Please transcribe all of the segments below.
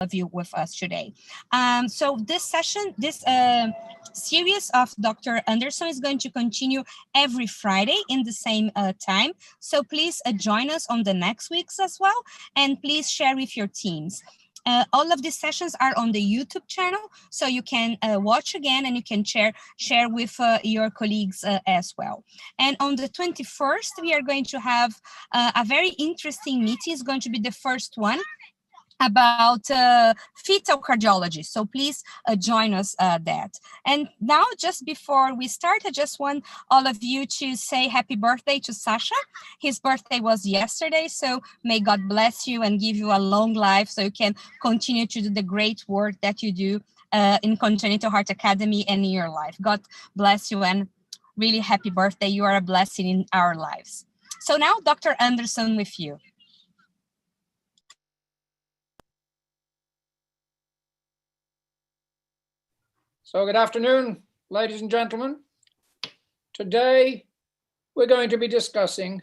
of you with us today. So this session, this series of Dr. Anderson is going to continue every Friday in the same time. So please join us on the next weeks as well, and please share with your teams. All of these sessions are on the YouTube channel, so you can watch again and you can share with your colleagues as well. And on the 21st, we are going to have a very interesting meeting. It's going to be the first one about fetal cardiology. So please join us that. And now, just before we start, I just want all of you to say happy birthday to Sasha. His birthday was yesterday, so may God bless you and give you a long life so you can continue to do the great work that you do in Congenital Heart Academy and in your life. God bless you and really happy birthday. You are a blessing in our lives. So now, Dr. Anderson, with you. So good afternoon, ladies and gentlemen. Today, we're going to be discussing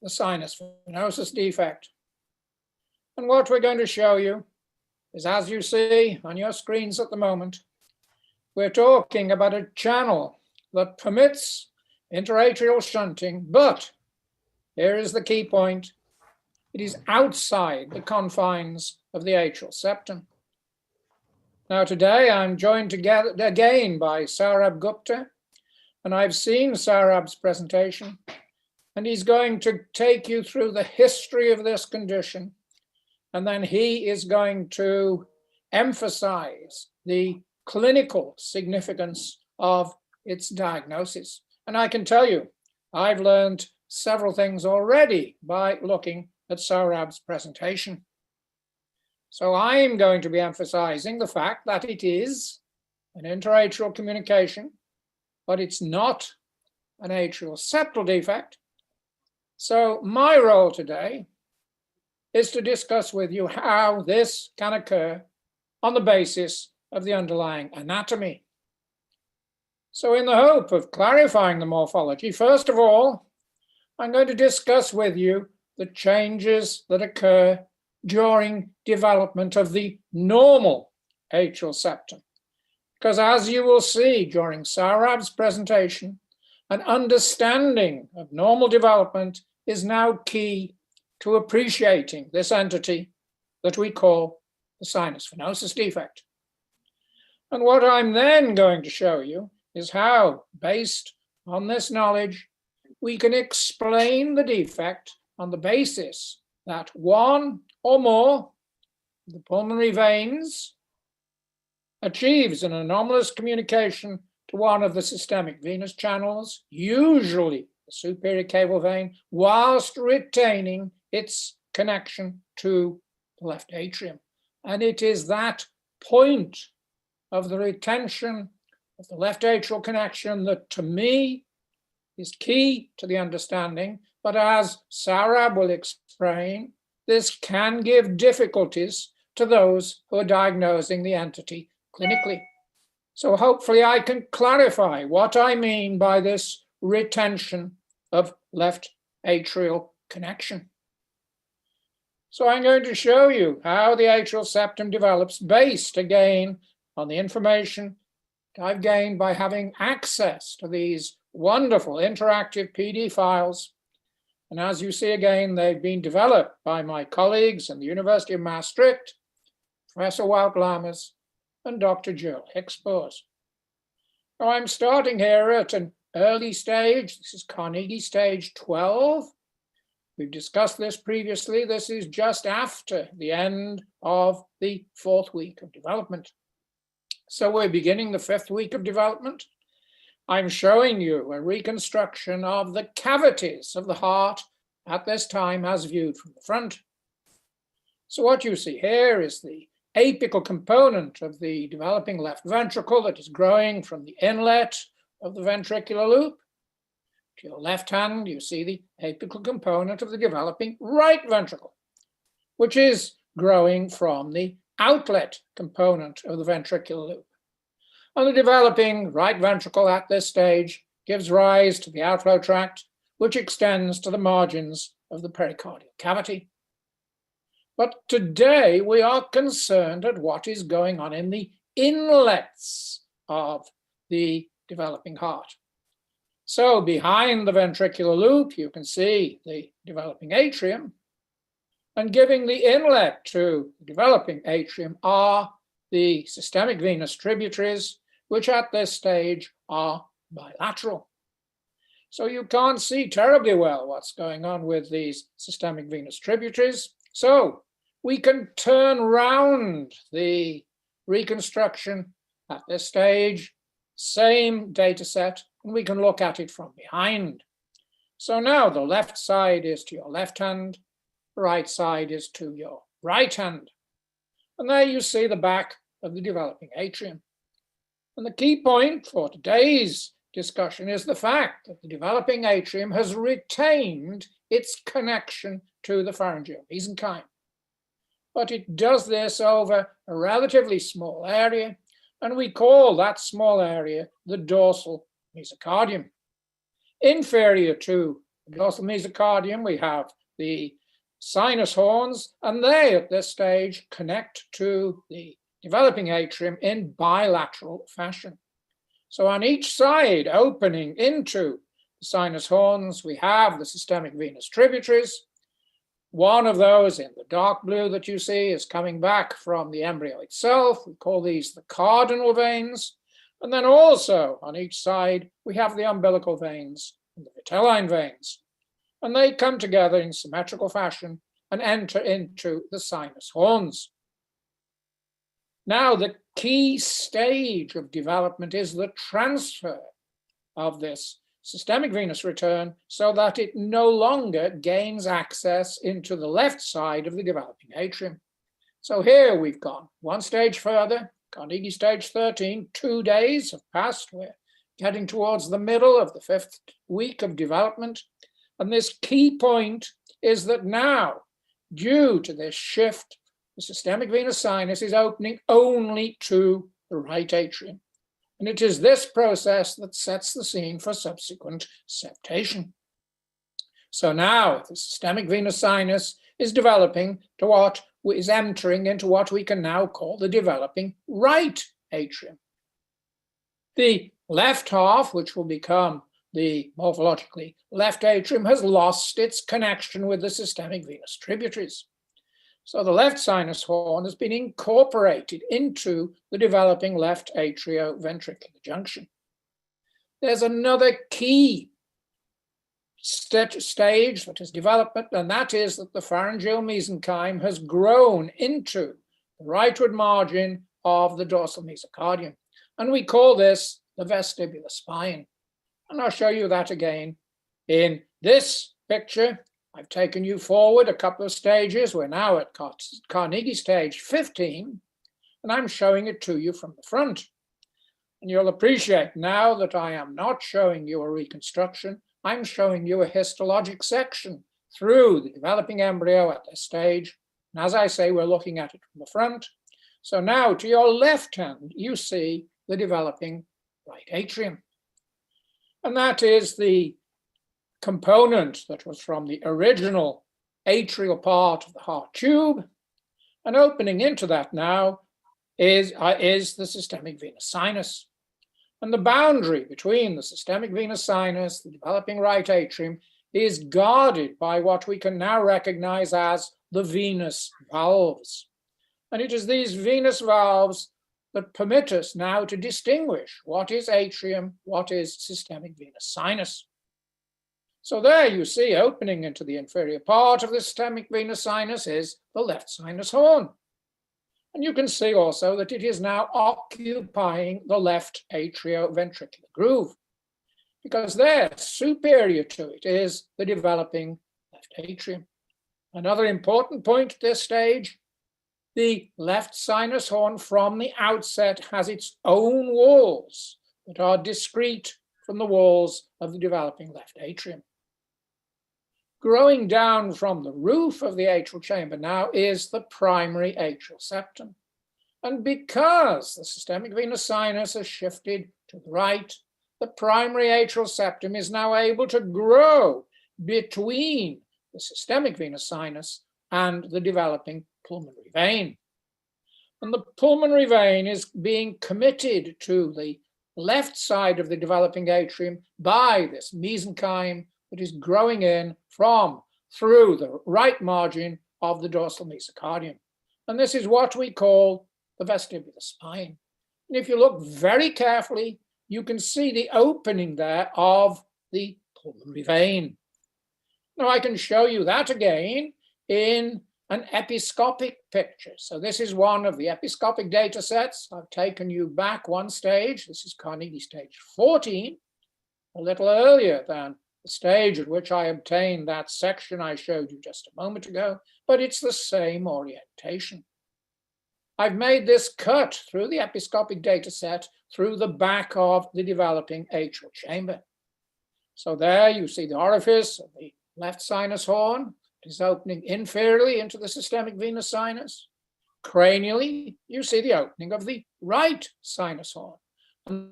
the sinus venosus defect. And what we're going to show you is, as you see on your screens at the moment, we're talking about a channel that permits interatrial shunting, but here is the key point: it is outside the confines of the atrial septum. Now today I'm joined together again by Saurabh Gupta, and I've seen Saurabh's presentation, and he's going to take you through the history of this condition, and then he is going to emphasize the clinical significance of its diagnosis. And I can tell you, I've learned several things already by looking at Saurabh's presentation. So I'm going to be emphasizing the fact that it is an interatrial communication, but it's not an atrial septal defect. So my role today is to discuss with you how this can occur on the basis of the underlying anatomy. So in the hope of clarifying the morphology, first of all, I'm going to discuss with you the changes that occur during development of the normal atrial septum. Because as you will see during Saurabh's presentation, an understanding of normal development is now key to appreciating this entity that we call the sinus venosus defect. And what I'm then going to show you is how, based on this knowledge, we can explain the defect on the basis that one or more of the pulmonary veins achieves an anomalous communication to one of the systemic venous channels, usually the superior cable vein, whilst retaining its connection to the left atrium. And it is that point of the retention of the left atrial connection that, to me, is key to the understanding. But as Saurabh will explain, this can give difficulties to those who are diagnosing the entity clinically. So hopefully I can clarify what I mean by this retention of left atrial connection. So I'm going to show you how the atrial septum develops based, again, on the information I've gained by having access to these wonderful interactive PD files. And as you see again, they've been developed by my colleagues in the University of Maastricht, Professor Wout Lammers and Dr. Jill Hicks-Bors. Now I'm starting here at an early stage. This is Carnegie stage 12. We've discussed this previously. This is just after the end of the 4th week of development. So we're beginning the 5th week of development. I'm showing you a reconstruction of the cavities of the heart at this time as viewed from the front. So what you see here is the apical component of the developing left ventricle that is growing from the inlet of the ventricular loop. To your left hand, you see the apical component of the developing right ventricle, which is growing from the outlet component of the ventricular loop. And the developing right ventricle at this stage gives rise to the outflow tract, which extends to the margins of the pericardial cavity. But today we are concerned at what is going on in the inlets of the developing heart. So behind the ventricular loop, you can see the developing atrium, and giving the inlet to the developing atrium are the systemic venous tributaries, which at this stage are bilateral. So you can't see terribly well what's going on with these systemic venous tributaries. So we can turn round the reconstruction at this stage, same data set, and we can look at it from behind. So now the left side is to your left hand, the right side is to your right hand. And there you see the back of the developing atrium. And the key point for today's discussion is the fact that the developing atrium has retained its connection to the pharyngeal mesenchyme. But it does this over a relatively small area, and we call that small area the dorsal mesocardium. Inferior to the dorsal mesocardium, we have the sinus horns, and they at this stage connect to the developing atrium in bilateral fashion. So on each side, opening into the sinus horns, we have the systemic venous tributaries. One of those in the dark blue that you see is coming back from the embryo itself. We call these the cardinal veins. And then also on each side, we have the umbilical veins and the vitelline veins. And they come together in symmetrical fashion and enter into the sinus horns. Now, the key stage of development is the transfer of this systemic venous return so that it no longer gains access into the left side of the developing atrium. So here we've gone one stage further, Carnegie stage 13, 2 days have passed. We're getting towards the middle of the 5th week of development. And this key point is that now, due to this shift, the systemic venous sinus is opening only to the right atrium. And it is this process that sets the scene for subsequent septation. So now the systemic venous sinus is developing to what is entering into what we can now call the developing right atrium. The left half, which will become the morphologically left atrium, has lost its connection with the systemic venous tributaries. So the left sinus horn has been incorporated into the developing left atrioventricular junction. There's another key stage that is development, and that is that the pharyngeal mesenchyme has grown into the rightward margin of the dorsal mesocardium. And we call this the vestibular spine. And I'll show you that again in this picture. I've taken you forward a couple of stages. We're now at Carnegie stage 15, and I'm showing it to you from the front. And you'll appreciate now that I am not showing you a reconstruction. I'm showing you a histologic section through the developing embryo at this stage. And as I say, we're looking at it from the front. So now to your left hand, you see the developing right atrium. And that is the component that was from the original atrial part of the heart tube. And opening into that now is the systemic venous sinus. And the boundary between the systemic venous sinus, the developing right atrium, is guarded by what we can now recognize as the venous valves. And it is these venous valves that permit us now to distinguish what is atrium, what is systemic venous sinus. So there you see, opening into the inferior part of the systemic venous sinus is the left sinus horn. And you can see also that it is now occupying the left atrioventricular groove, because there, superior to it, is the developing left atrium. Another important point at this stage, the left sinus horn from the outset has its own walls that are discrete from the walls of the developing left atrium. Growing down from the roof of the atrial chamber now is the primary atrial septum. And because the systemic venous sinus has shifted to the right, the primary atrial septum is now able to grow between the systemic venous sinus and the developing pulmonary vein. And the pulmonary vein is being committed to the left side of the developing atrium by this mesenchyme that is growing in from through the right margin of the dorsal mesocardium. And this is what we call the vestibular spine. And if you look very carefully, you can see the opening there of the pulmonary vein. Now I can show you that again in an episcopic picture. So this is one of the episcopic data sets. I've taken you back one stage. This is Carnegie stage 14, a little earlier than the stage at which I obtained that section I showed you just a moment ago, but it's the same orientation. I've made this cut through the episcopic data set through the back of the developing atrial chamber. So there you see the orifice of the left sinus horn. It is opening inferiorly into the systemic venous sinus. Cranially, you see the opening of the right sinus horn. And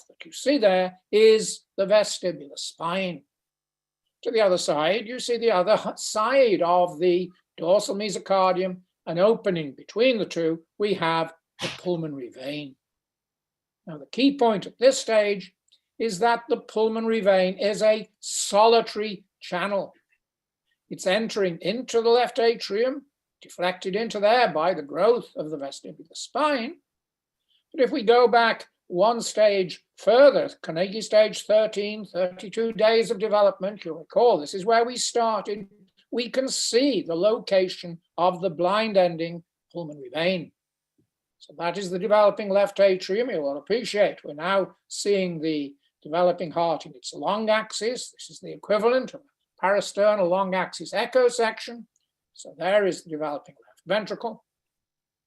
what you see there is the vestibular spine. To the other side, you see the other side of the dorsal mesocardium, an opening between the two, we have the pulmonary vein. Now, the key point at this stage is that the pulmonary vein is a solitary channel. It's entering into the left atrium, deflected into there by the growth of the vestibular spine. But if we go back one stage further, Carnegie stage 13, 32 days of development, you'll recall this is where we started. We can see the location of the blind ending pulmonary vein. So that is the developing left atrium. You will appreciate we're now seeing the developing heart in its long axis. This is the equivalent of a parasternal long axis echo section. So there is the developing left ventricle.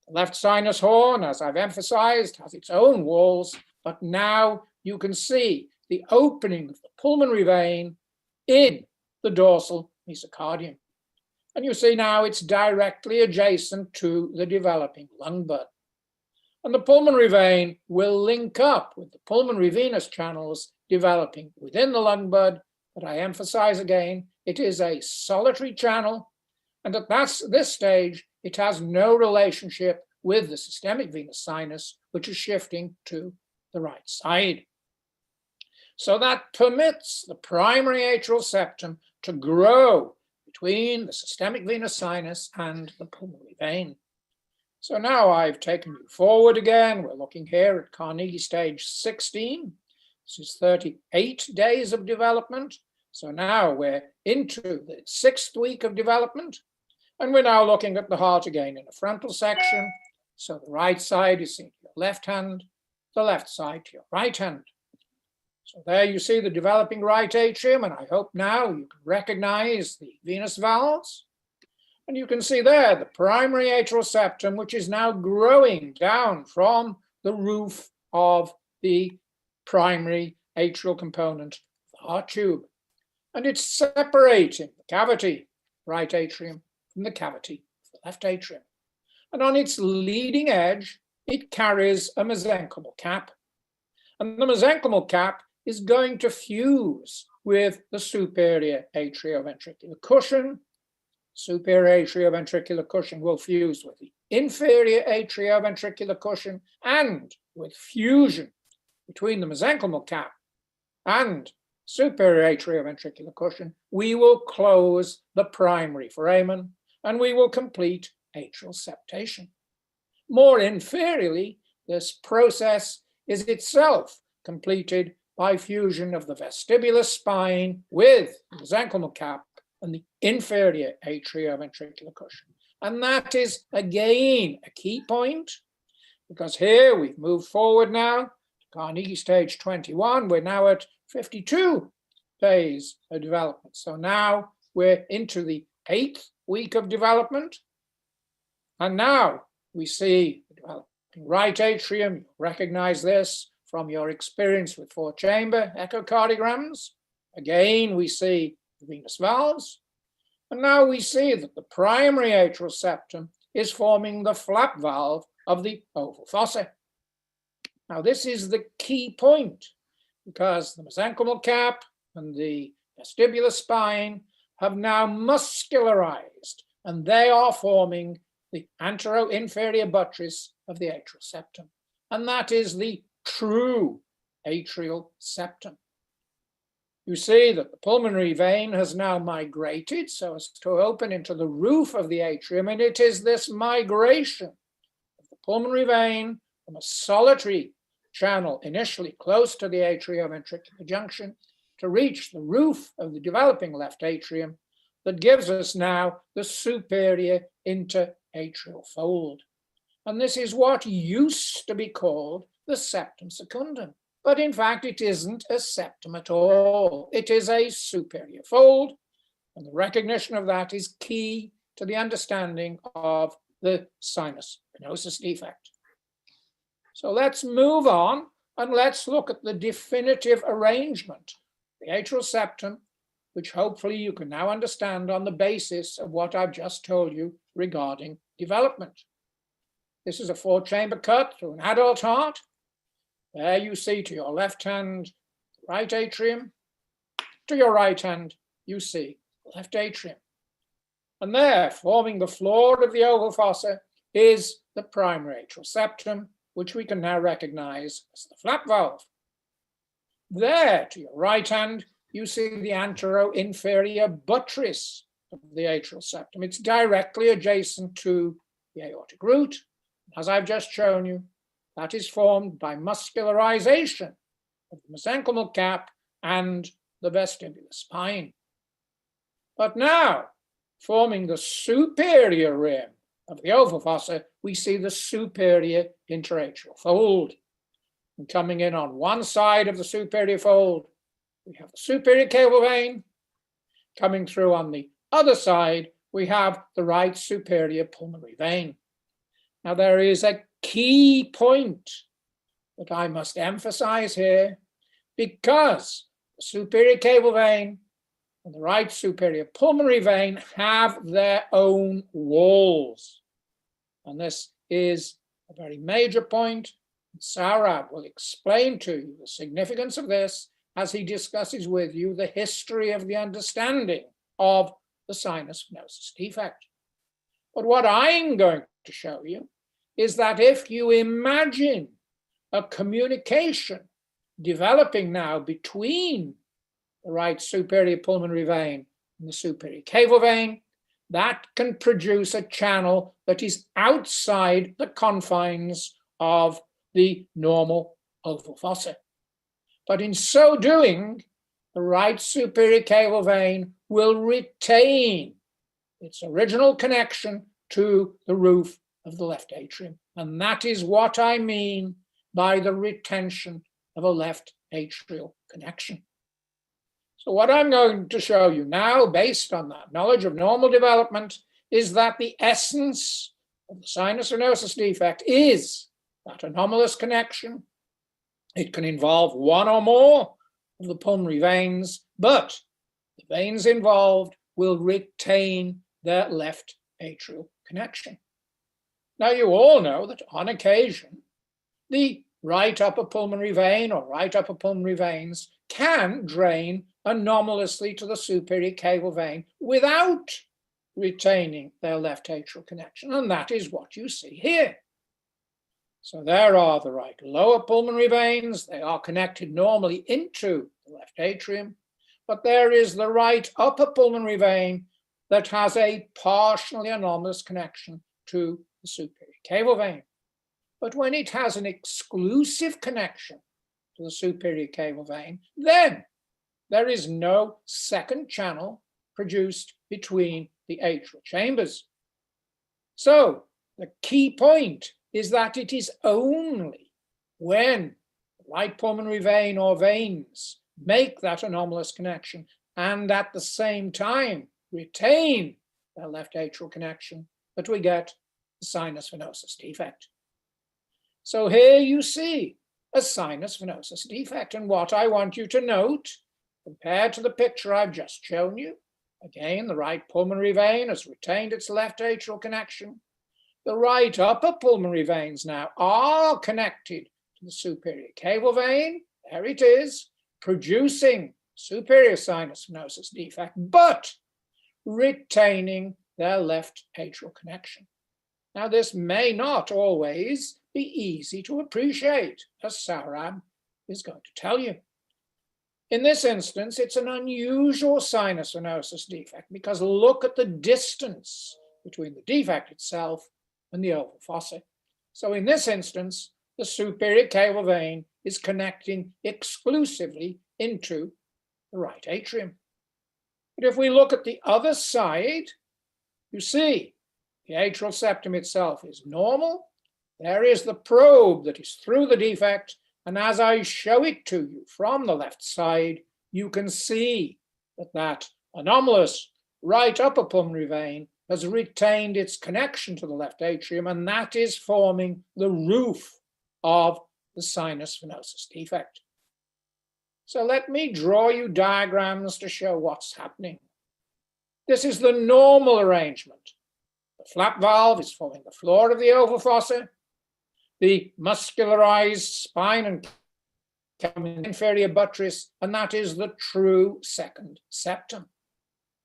The left sinus horn, as I've emphasized, has its own walls, but now you can see the opening of the pulmonary vein in the dorsal mesocardium. And you see now it's directly adjacent to the developing lung bud. And the pulmonary vein will link up with the pulmonary venous channels developing within the lung bud. But I emphasize again, it is a solitary channel. And at this stage, it has no relationship with the systemic venous sinus, which is shifting to the right side. So that permits the primary atrial septum to grow between the systemic venous sinus and the pulmonary vein. So now I've taken you forward again. We're looking here at Carnegie stage 16. This is 38 days of development. So now we're into the 6th week of development. And we're now looking at the heart again in a frontal section. So the right side is seen to your left hand, the left side to your right hand. So there you see the developing right atrium, and I hope now you can recognize the venous valves. And you can see there the primary atrial septum, which is now growing down from the roof of the primary atrial component of the heart tube. And it's separating the cavity, right atrium, from the cavity of the left atrium. And on its leading edge, it carries a mesenchymal cap. And the mesenchymal cap is going to fuse with the superior atrioventricular cushion. Superior atrioventricular cushion will fuse with the inferior atrioventricular cushion, and with fusion between the mesenchymal cap and superior atrioventricular cushion, we will close the primary foramen and we will complete atrial septation. More inferiorly, this process is itself completed by fusion of the vestibular spine with the mesenchymal cap and the inferior atrioventricular cushion. And that is, again, a key point, because here we've moved forward now to Carnegie stage 21. We're now at 52 days of development. So now we're into the 8th week of development. And now we see the developing right atrium. You recognize this from your experience with 4-chamber echocardiograms. Again, we see the venous valves. And now we see that the primary atrial septum is forming the flap valve of the oval fossa. Now, this is the key point, because the mesenchymal cap and the vestibular spine have now muscularized, and they are forming the antero-inferior buttress of the atrial septum. And that is the true atrial septum. You see that the pulmonary vein has now migrated so as to open into the roof of the atrium, and it is this migration of the pulmonary vein from a solitary channel initially close to the atrioventricular junction to reach the roof of the developing left atrium that gives us now the superior interatrial fold. And this is what used to be called the septum secundum. But in fact, it isn't a septum at all. It is a superior fold. And the recognition of that is key to the understanding of the sinus venosus defect. So let's move on and let's look at the definitive arrangement, the atrial septum, which hopefully you can now understand on the basis of what I've just told you regarding development. This is a 4-chamber cut through an adult heart. There you see to your left hand, right atrium. To your right hand, you see left atrium. And there, forming the floor of the oval fossa, is the primary atrial septum, which we can now recognize as the flap valve. There, to your right hand, you see the antero-inferior buttress of the atrial septum. It's directly adjacent to the aortic root. As I've just shown you, that is formed by muscularization of the mesenchymal cap and the vestibular spine. But now, forming the superior rim of the oval fossa, we see the superior interatrial fold. And coming in on one side of the superior fold, we have the superior cable vein. Coming through on the other side, we have the right superior pulmonary vein. Now, there is a key point that I must emphasize here, because the superior cable vein and the right superior pulmonary vein have their own walls. And this is a very major point. Saurabh will explain to you the significance of this as he discusses with you the history of the understanding of the sinus venosus defect. But what I'm going to show you is that if you imagine a communication developing now between the right superior pulmonary vein and the superior cable vein, that can produce a channel that is outside the confines of the normal oval fossa. But in so doing, the right superior cable vein will retain its original connection to the roof of the left atrium. And that is what I mean by the retention of a left atrial connection. So what I'm going to show you now, based on that knowledge of normal development, is that the essence of the sinus venosus defect is that anomalous connection. It can involve one or more of the pulmonary veins, but the veins involved will retain their left atrial connection. Now, you all know that on occasion, the right upper pulmonary vein or right upper pulmonary veins can drain anomalously to the superior cable vein without retaining their left atrial connection. And that is what you see here. So there are the right lower pulmonary veins. They are connected normally into the left atrium, but there is the right upper pulmonary vein that has a partially anomalous connection to the superior cable vein. But when it has an exclusive connection to the superior cable vein, then there is no second channel produced between the atrial chambers. So the key point is that it is only when the right pulmonary vein or veins make that anomalous connection and at the same time retain their left atrial connection that we get the sinus venosus defect. So here you see a sinus venosus defect. And what I want you to note, compared to the picture I've just shown you, again, the right pulmonary vein has retained its left atrial connection. The right upper pulmonary veins now are connected to the superior cable vein. There it is, producing superior sinus venosus defect. But retaining their left atrial connection. Now, this may not always be easy to appreciate, as Saurabh is going to tell you. In this instance, it's an unusual sinus venosus defect because look at the distance between the defect itself and the oval fossa. So in this instance, the superior cable vein is connecting exclusively into the right atrium. But if we look at the other side, you see the atrial septum itself is normal. There is the probe that is through the defect. And as I show it to you from the left side, you can see that that anomalous right upper pulmonary vein has retained its connection to the left atrium, and that is forming the roof of the sinus venosus defect. So let me draw you diagrams to show what's happening. This is the normal arrangement. The flap valve is forming the floor of the oval fossa. The muscularized spine and inferior buttress, and that is the true second septum.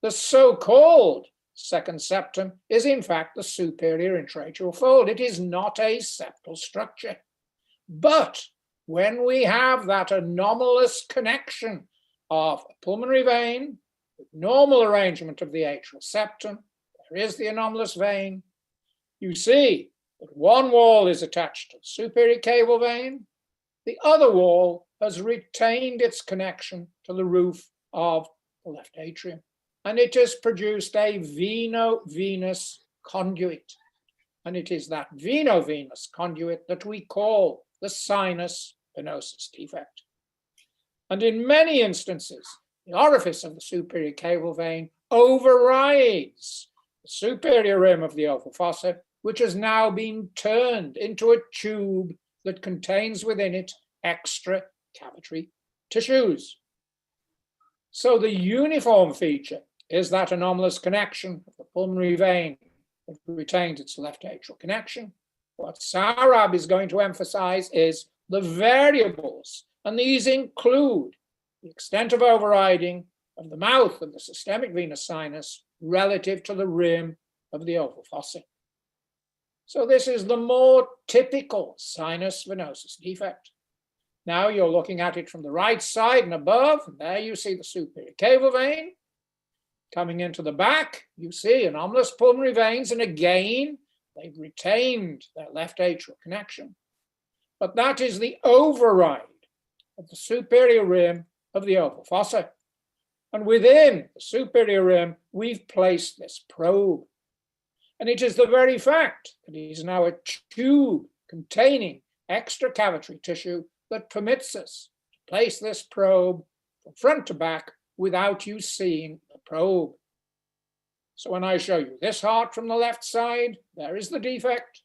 The so-called second septum is in fact the superior intraatrial fold. It is not a septal structure. But when we have that anomalous connection of a pulmonary vein with normal arrangement of the atrial septum, there is the anomalous vein, you see that one wall is attached to the superior cable vein, the other wall has retained its connection to the roof of the left atrium, and it has produced a veno-venous conduit. And it is that veno-venous conduit that we call the sinus venosus defect. And in many instances, the orifice of the superior cable vein overrides the superior rim of the oval fossa, which has now been turned into a tube that contains within it extra cavitary tissues. So the uniform feature is that anomalous connection of the pulmonary vein that retains its left atrial connection. What Saurabh is going to emphasize is the variables, and these include the extent of overriding of the mouth of the systemic venous sinus relative to the rim of the oval fossa. So this is the more typical sinus venosus defect. Now you're looking at it from the right side and above, and there you see the superior cable vein. Coming into the back, you see anomalous pulmonary veins, and again, they've retained their left atrial connection. But that is the override of the superior rim of the oval fossa. And within the superior rim, we've placed this probe. And it is the very fact that it is now a tube containing extra cavitary tissue that permits us to place this probe from front to back without you seeing the probe. So when I show you this heart from the left side, there is the defect.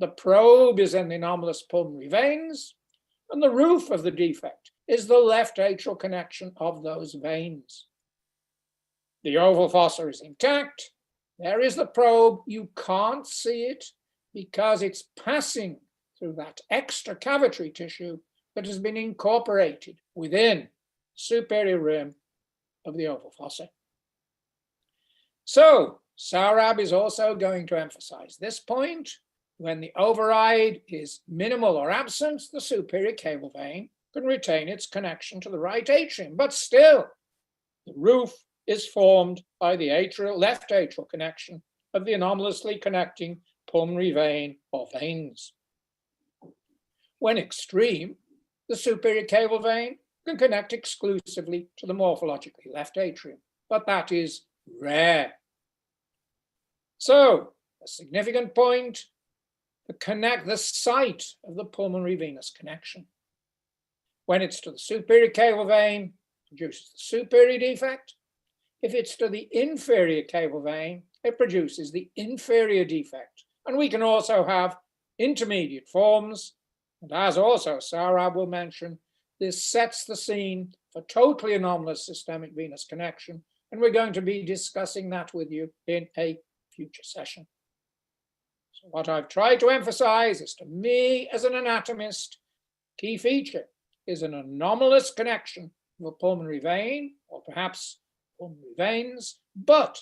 The probe is in the anomalous pulmonary veins, and the roof of the defect is the left atrial connection of those veins. The oval fossa is intact. There is the probe. You can't see it because it's passing through that extra cavitary tissue that has been incorporated within the superior rim of the oval fossa. So Saurabh is also going to emphasize this point. When the override is minimal or absent, the superior cable vein can retain its connection to the right atrium, but still the roof is formed by the left atrial connection of the anomalously connecting pulmonary vein or veins. When extreme, the superior cable vein can connect exclusively to the morphologically left atrium, but that is rare. So, a significant point, the site of the pulmonary venous connection. When it's to the superior cable vein, it produces the superior defect. If it's to the inferior cable vein, it produces the inferior defect. And we can also have intermediate forms. And as also Saurabh will mention, this sets the scene for totally anomalous systemic venous connection. And we're going to be discussing that with you in a future session. So what I've tried to emphasize is, to me as an anatomist, key feature is an anomalous connection of a pulmonary vein, or perhaps pulmonary veins, but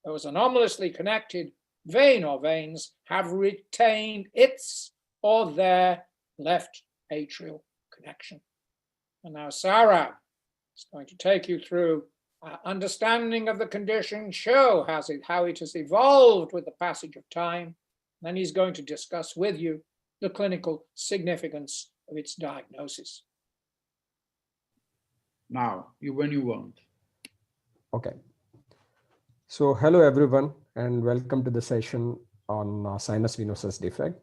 those anomalously connected vein or veins have retained its or their left atrial connection. And now Saurabh is going to take you through our understanding of the condition, show how it has evolved with the passage of time. Then he's going to discuss with you the clinical significance of its diagnosis. Now, when you want. Okay. So hello, everyone, and welcome to the session on sinus venosus defect.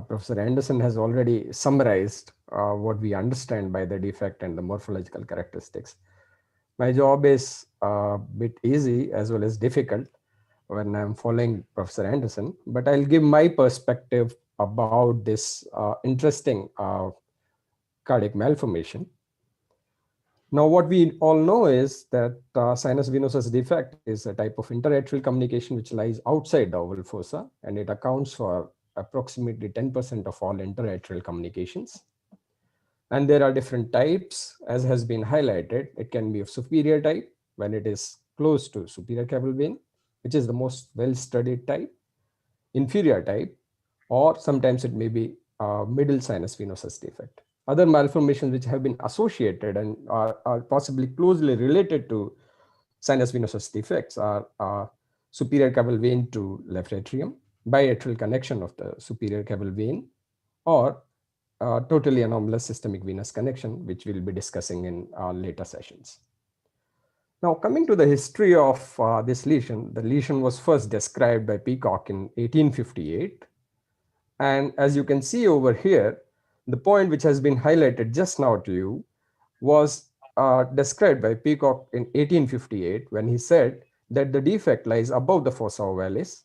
Professor Anderson has already summarized what we understand by the defect and the morphological characteristics. My job is a bit easy as well as difficult when I'm following Professor Anderson, but I'll give my perspective about this interesting cardiac malformation. Now, what we all know is that sinus venosus defect is a type of interatrial communication which lies outside the oval fossa, and it accounts for approximately 10% of all interatrial communications. And there are different types, as has been highlighted. It can be of superior type when it is close to superior caval vein, which is the most well-studied type, inferior type, or sometimes it may be middle sinus venosus defect. Other malformations which have been associated and are possibly closely related to sinus venosus defects are superior caval vein to left atrium, biatrial connection of the superior caval vein, or totally anomalous systemic venous connection, which we'll be discussing in later sessions. Now, coming to the history of this lesion, the lesion was first described by Peacock in 1858. And as you can see over here, the point which has been highlighted just now to you was described by Peacock in 1858 when he said that the defect lies above the fossa ovalis.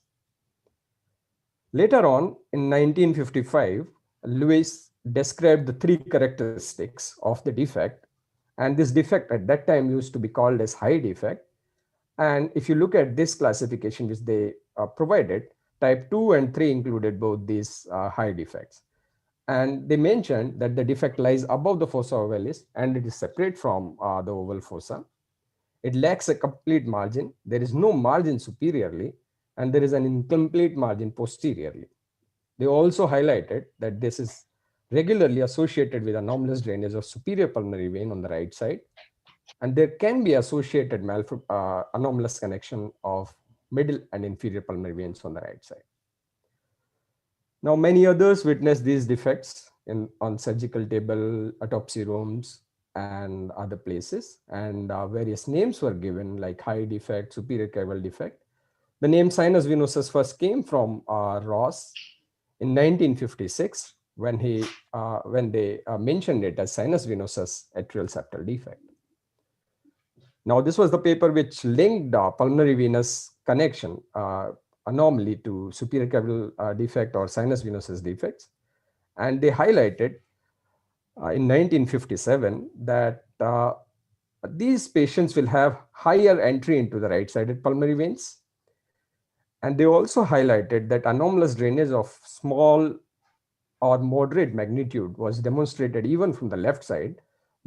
Later on, in 1955, Lewis described the three characteristics of the defect. And this defect at that time used to be called as high defect. And if you look at this classification which they provided, type 2 and 3 included both these high defects. And they mentioned that the defect lies above the fossa ovalis and it is separate from the oval fossa. It lacks a complete margin. There is no margin superiorly, and there is an incomplete margin posteriorly. They also highlighted that this is regularly associated with anomalous drainage of superior pulmonary vein on the right side, and there can be associated anomalous connection of middle and inferior pulmonary veins on the right side. Now, many others witnessed these defects on surgical table, autopsy rooms, and other places, and various names were given like high defect, superior caval defect. The name sinus venosus first came from Ross in 1956 when they mentioned it as sinus venosus atrial septal defect. Now, this was the paper which linked pulmonary venous connection anomaly to superior caval defect or sinus venosus defects. And they highlighted in 1957 that these patients will have higher entry into the right-sided pulmonary veins. And they also highlighted that anomalous drainage of small or moderate magnitude was demonstrated even from the left side,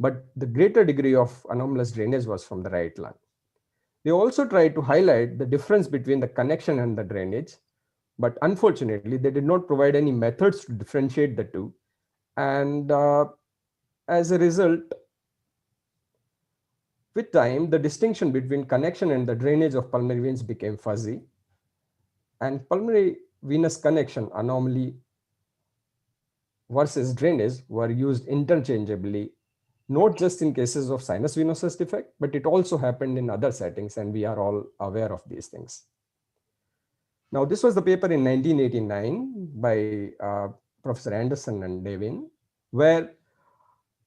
but the greater degree of anomalous drainage was from the right lung. They also tried to highlight the difference between the connection and the drainage, but unfortunately, they did not provide any methods to differentiate the two. And as a result, with time, the distinction between connection and the drainage of pulmonary veins became fuzzy. And pulmonary venous connection anomaly versus drainage were used interchangeably, not just in cases of sinus venosus defect, but it also happened in other settings, and we are all aware of these things. Now, this was the paper in 1989 by Professor Anderson and Devin, where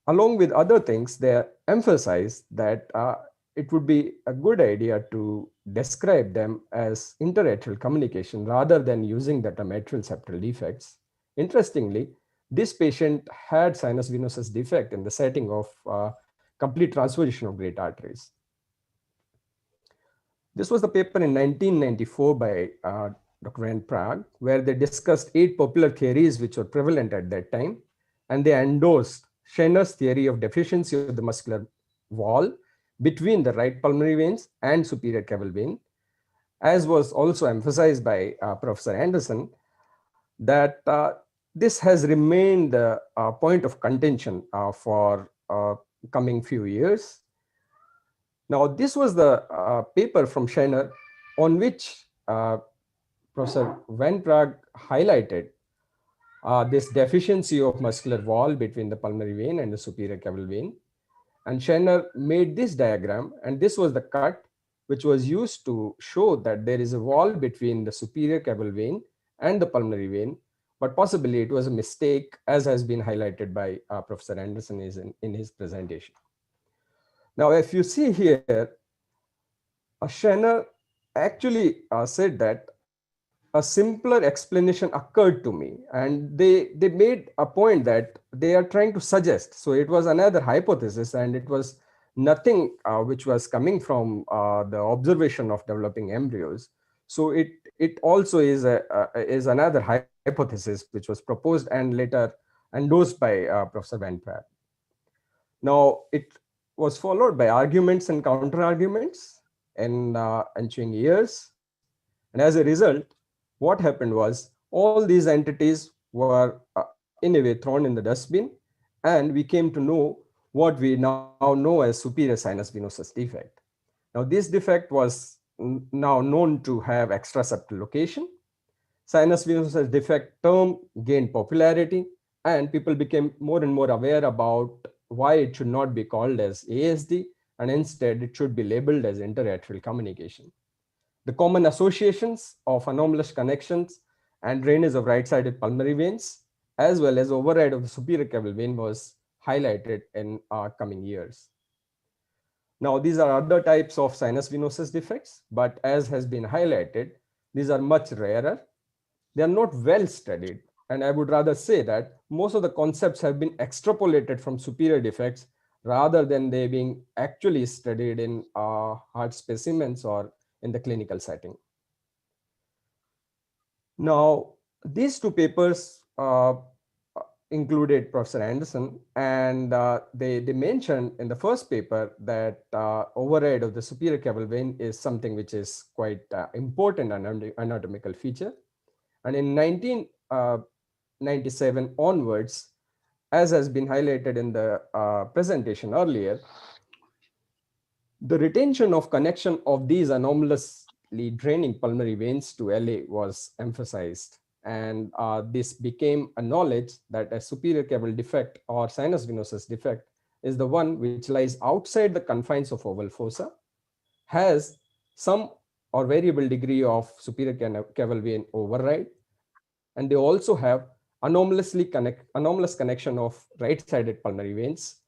along with other things, they emphasized that it would be a good idea to describe them as interatrial communication rather than using the term atrial septal defects. Interestingly, this patient had sinus venosus defect in the setting of complete transposition of great arteries. This was the paper in 1994 by Dr. Van Praag, where they discussed 8 popular theories which were prevalent at that time, and they endorsed Schener's theory of deficiency of the muscular wall between the right pulmonary veins and superior caval vein. as was also emphasized by Professor Anderson, that this has remained a point of contention for coming few years. Now, this was the paper from Scheiner on which Professor Van Praag highlighted this deficiency of muscular wall between the pulmonary vein and the superior caval vein. And Scheiner made this diagram, and this was the cut which was used to show that there is a wall between the superior caval vein and the pulmonary vein, but possibly it was a mistake, as has been highlighted by Professor Anderson in his presentation. Now, if you see here, Scheiner actually said that a simpler explanation occurred to me, and they made a point that they are trying to suggest. So it was another hypothesis, and it was nothing which was coming from the observation of developing embryos. So it also is another hypothesis which was proposed and later endorsed by Professor Van Praag. Now it was followed by arguments and counter arguments in ensuing years, and as a result, what happened was all these entities were in a way thrown in the dustbin, and we came to know what we now know as superior sinus venosus defect. Now, this defect was now known to have extraseptal location. Sinus venosus defect term gained popularity, and people became more and more aware about why it should not be called as ASD, and instead it should be labeled as interatrial communication. The common associations of anomalous connections and drainage of right-sided pulmonary veins, as well as override of the superior caval vein, was highlighted in coming years. Now, these are other types of sinus venosus defects, but as has been highlighted, these are much rarer. They are not well studied, and I would rather say that most of the concepts have been extrapolated from superior defects rather than they being actually studied in hard specimens or in the clinical setting. Now, these two papers included Professor Anderson, and they mentioned in the first paper that override of the superior caval vein is something which is quite important anatomical feature. And in 1997 onwards, as has been highlighted in the presentation earlier, the retention of connection of these anomalously draining pulmonary veins to LA was emphasized. And this became a knowledge that a superior caval defect or sinus venosus defect is the one which lies outside the confines of oval fossa, has some or variable degree of superior caval vein override, and they also have anomalous connection of right-sided pulmonary veins,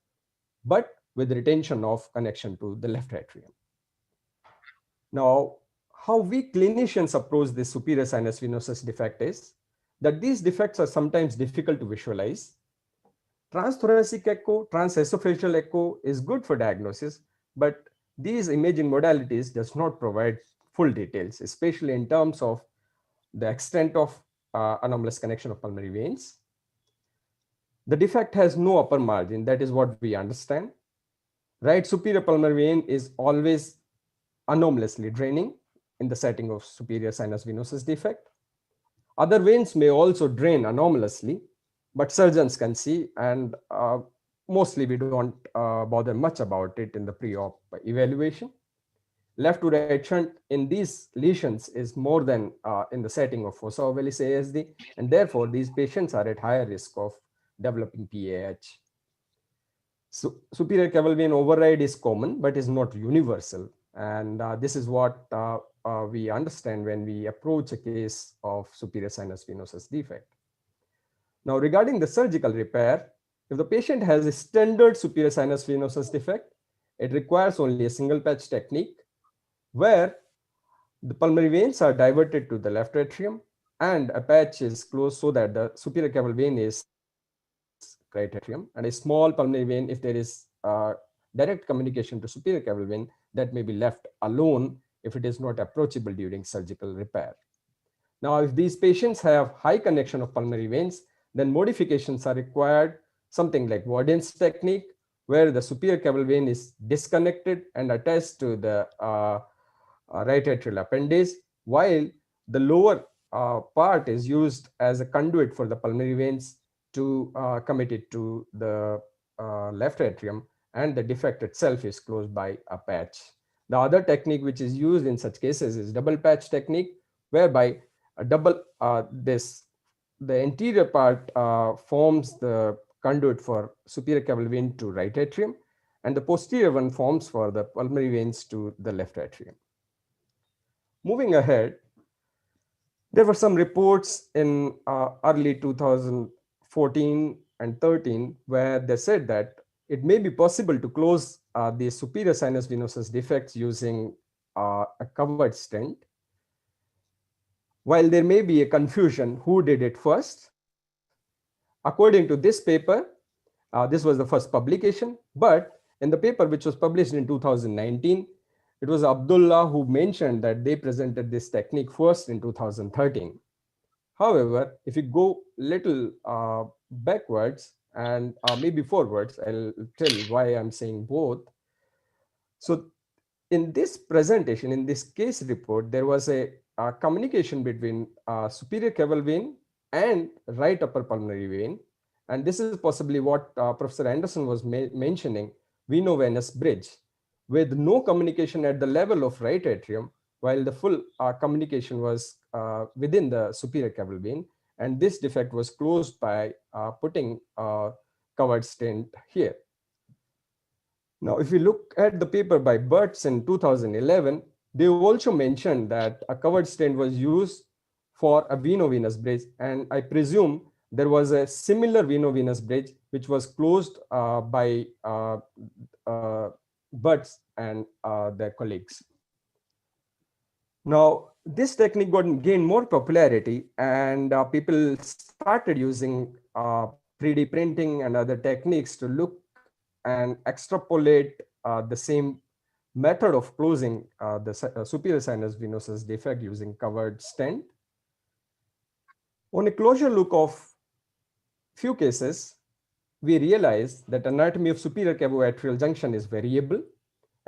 but with retention of connection to the left atrium. Now, how we clinicians approach this superior sinus venosus defect is that these defects are sometimes difficult to visualize. Transthoracic echo, transesophageal echo is good for diagnosis, but these imaging modalities does not provide full details, especially in terms of the extent of anomalous connection of pulmonary veins. The defect has no upper margin, that is what we understand. Right superior pulmonary vein is always anomalously draining in the setting of superior sinus venosus defect. Other veins may also drain anomalously, but surgeons can see, and mostly we don't bother much about it in the pre-op evaluation. Left to right shunt in these lesions is more than in the setting of fossa ovalis ASD, and therefore these patients are at higher risk of developing PAH. So superior caval vein override is common, but is not universal. And this is what we understand when we approach a case of superior sinus venosus defect. Now, regarding the surgical repair, if the patient has a standard superior sinus venosus defect, it requires only a single patch technique where the pulmonary veins are diverted to the left atrium and a patch is closed so that the superior caval vein is right atrium, and a small pulmonary vein, if there is direct communication to superior caval vein, that may be left alone if it is not approachable during surgical repair. Now, if these patients have high connection of pulmonary veins, then modifications are required, something like Wadden's technique, where the superior caval vein is disconnected and attached to the right atrial appendage, while the lower part is used as a conduit for the pulmonary veins to commit it to the left atrium, and the defect itself is closed by a patch. The other technique which is used in such cases is double patch technique, whereby a double the anterior part forms the conduit for superior caval vein to right atrium, and the posterior one forms for the pulmonary veins to the left atrium. Moving ahead, there were some reports in early 2014 and 13 where they said that it may be possible to close the superior sinus venosus defects using a covered stent. While there may be a confusion who did it first, according to this paper, this was the first publication, but in the paper which was published in 2019, it was Abdullah who mentioned that they presented this technique first in 2013. However, if you go little backwards and maybe forwards, I'll tell why I'm saying both. So in this presentation, in this case report, there was a communication between superior caval vein and right upper pulmonary vein. And this is possibly what Professor Anderson was mentioning, veno-venous bridge, with no communication at the level of right atrium, while the full communication was within the superior caval vein. And this defect was closed by putting a covered stent here. Now, if you look at the paper by Burtz in 2011, they also mentioned that a covered stent was used for a veno-venous bridge, and I presume there was a similar veno-venous bridge which was closed by Burtz and their colleagues. Now, this technique gained more popularity, and people started using 3D printing and other techniques to look and extrapolate the same method of closing the superior sinus venosus defect using covered stent. On a closer look of few cases, we realize that anatomy of superior cavoatrial junction is variable.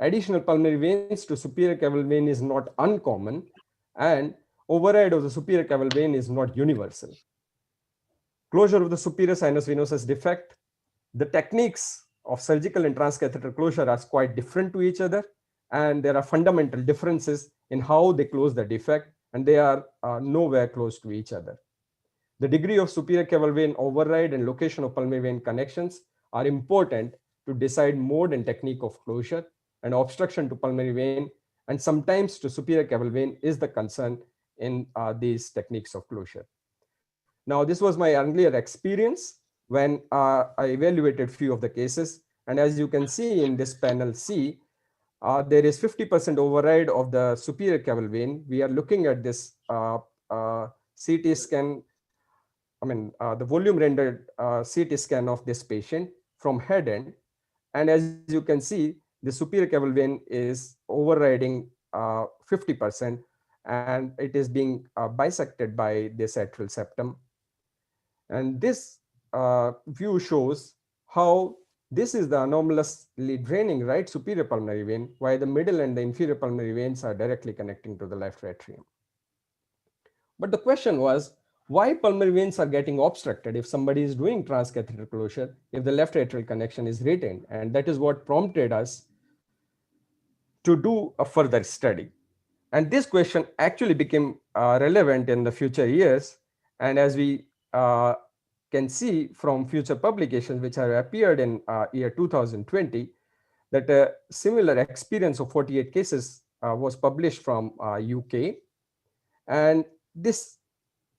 Additional pulmonary veins to superior caval vein is not uncommon, and override of the superior caval vein is not universal. Closure of the superior sinus venosus defect, the techniques of surgical and transcatheter closure are quite different to each other, and there are fundamental differences in how they close the defect, and they are nowhere close to each other. The degree of superior caval vein override and location of pulmonary vein connections are important to decide mode and technique of closure, and obstruction to pulmonary vein and sometimes to superior caval vein is the concern in these techniques of closure. Now, this was my earlier experience when I evaluated few of the cases. And as you can see in this panel C, there is 50% override of the superior caval vein. We are looking at this CT scan, the volume rendered CT scan of this patient from head end. And as you can see, the superior caval vein is overriding 50%, and it is being bisected by this atrial septum. And this view shows how this is the anomalously draining right superior pulmonary vein, while the middle and the inferior pulmonary veins are directly connecting to the left atrium. But the question was, why pulmonary veins are getting obstructed if somebody is doing transcatheter closure, if the left atrial connection is retained? And that is what prompted us to do a further study. And this question actually became relevant in the future years. And as we can see from future publications which have appeared in year 2020, that a similar experience of 48 cases was published from UK. And this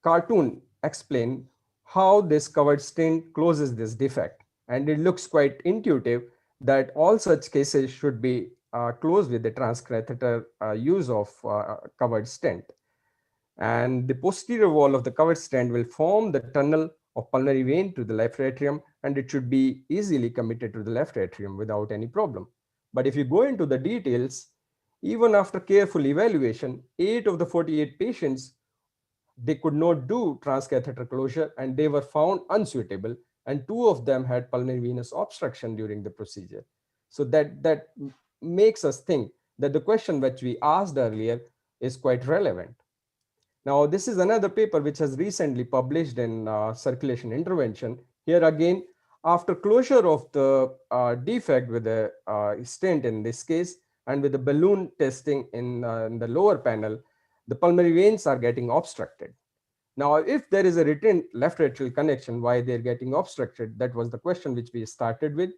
cartoon explains how this covered stent closes this defect. And it looks quite intuitive that all such cases should be closed with the transcatheter use of covered stent. And the posterior wall of the covered stent will form the tunnel of pulmonary vein to the left atrium, and it should be easily committed to the left atrium without any problem. But if you go into the details, even after careful evaluation, 8 of the 48 patients, they could not do transcatheter closure and they were found unsuitable, and 2 of them had pulmonary venous obstruction during the procedure. So that makes us think that the question which we asked earlier is quite relevant. Now, this is another paper which has recently published in Circulation Intervention. Here again, after closure of the defect with a stent in this case, and with the balloon testing in the lower panel, the pulmonary veins are getting obstructed. Now, if there is a retained left atrial connection, why they're getting obstructed? That was the question which we started with.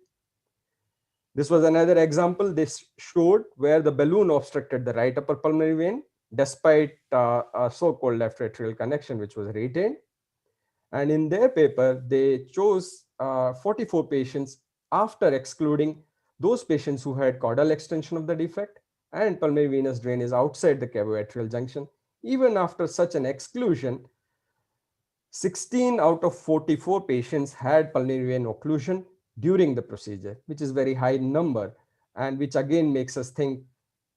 This was another example. This showed where the balloon obstructed the right upper pulmonary vein, despite a so-called left atrial connection, which was retained. And in their paper, they chose 44 patients after excluding those patients who had caudal extension of the defect and pulmonary venous drainage outside the cavoatrial junction. Even after such an exclusion, 16 out of 44 patients had pulmonary vein occlusion during the procedure, which is very high number, and which again makes us think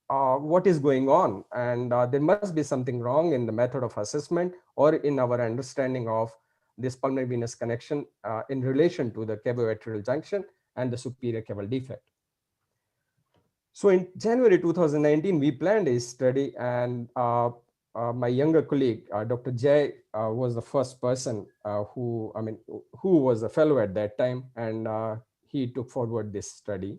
what is going on, and there must be something wrong in the method of assessment or in our understanding of this pulmonary venous connection in relation to the cavoatrial junction and the superior caval defect. So in January 2019, we planned a study, and my younger colleague, Dr. Jay, was the first person who was a fellow at that time, and he took forward this study.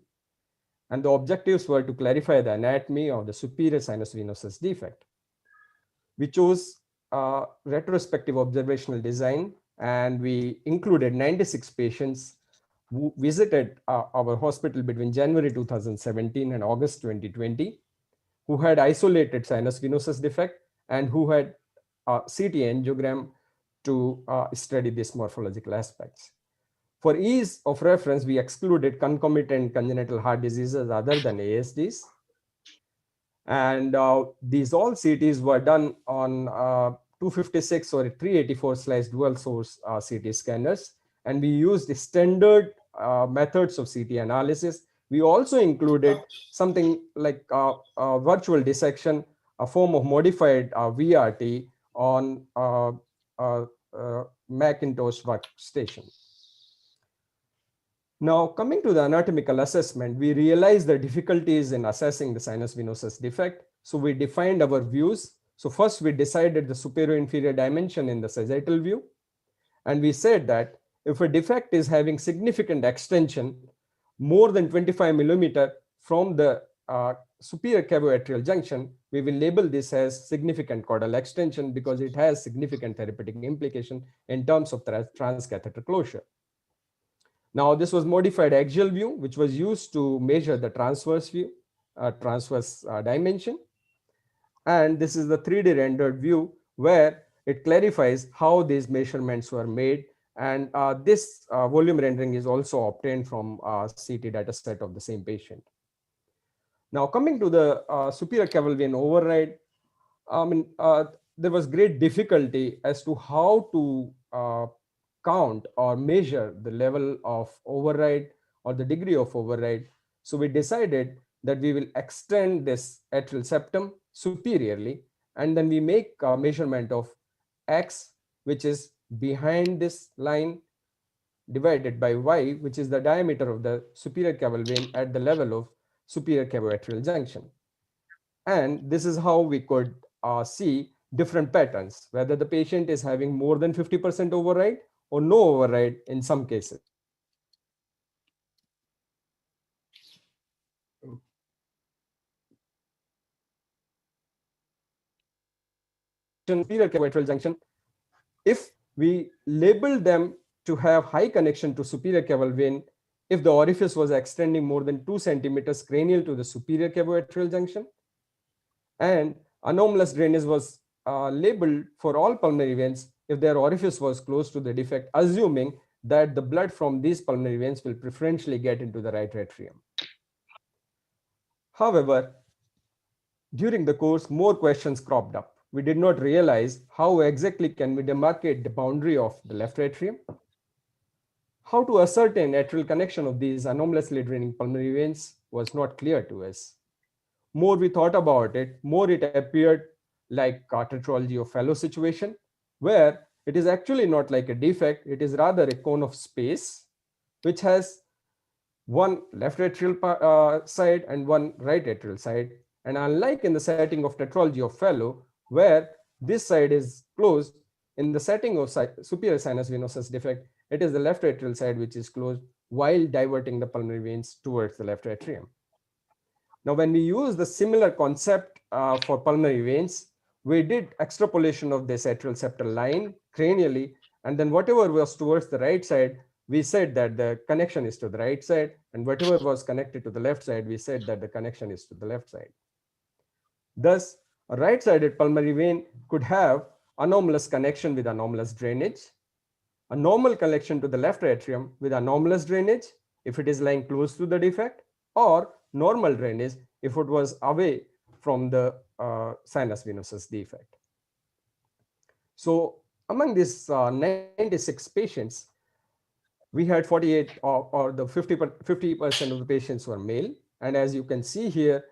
And the objectives were to clarify the anatomy of the superior sinus venosus defect. We chose retrospective observational design, and we included 96 patients who visited our hospital between January 2017 and August 2020, who had isolated sinus venosus defect and who had CT angiogram to study these morphological aspects. For ease of reference, we excluded concomitant congenital heart diseases other than ASDs. And these all CTs were done on 256 or 384 slice dual source CT scanners. And we used the standard methods of CT analysis. We also included something like virtual dissection, a form of modified VRT on Macintosh workstation. Now, coming to the anatomical assessment, we realized the difficulties in assessing the sinus venosus defect. So we defined our views. So first we decided the superior inferior dimension in the sagittal view. And we said that if a defect is having significant extension, more than 25 millimeter from the superior cavoatrial junction, we will label this as significant caudal extension because it has significant therapeutic implication in terms of transcatheter closure. Now, this was modified axial view, which was used to measure the transverse view, transverse dimension. And this is the 3D rendered view where it clarifies how these measurements were made. And this volume rendering is also obtained from CT data set of the same patient. Now, coming to the superior caval vein override, there was great difficulty as to how to count or measure the level of override or the degree of override. So we decided that we will extend this atrial septum superiorly, and then we make a measurement of X, which is behind this line, divided by Y, which is the diameter of the superior caval vein at the level of superior cavoatrial junction. And this is how we could see different patterns, whether the patient is having more than 50% override or no override in some cases. Superior cavoatrial junction, if we label them to have high connection to superior caval vein, if the orifice was extending more than 2 centimeters cranial to the superior cavoatrial junction, and anomalous drainage was labeled for all pulmonary veins if their orifice was close to the defect, assuming that the blood from these pulmonary veins will preferentially get into the right atrium. However, during the course, more questions cropped up. We did not realize how exactly can we demarcate the boundary of the left atrium, how to ascertain atrial connection of these anomalously draining pulmonary veins was not clear to us. More we thought about it, more it appeared like a tetralogy of Fallot situation, where it is actually not like a defect, it is rather a cone of space, which has one left atrial side and one right atrial side. And unlike in the setting of tetralogy of Fallot, where this side is closed, in the setting of superior sinus venosus defect, it is the left atrial side which is closed while diverting the pulmonary veins towards the left atrium. Now, when we use the similar concept for pulmonary veins, we did extrapolation of this atrial septal line cranially, and then whatever was towards the right side, we said that the connection is to the right side, and whatever was connected to the left side, we said that the connection is to the left side. Thus, a right-sided pulmonary vein could have anomalous connection with anomalous drainage, a normal connection to the left atrium with anomalous drainage if it is lying close to the defect, or normal drainage if it was away from the sinus venosus defect. So among these 96 patients, we had 48 or the 50% of the patients were male. And as you can see here,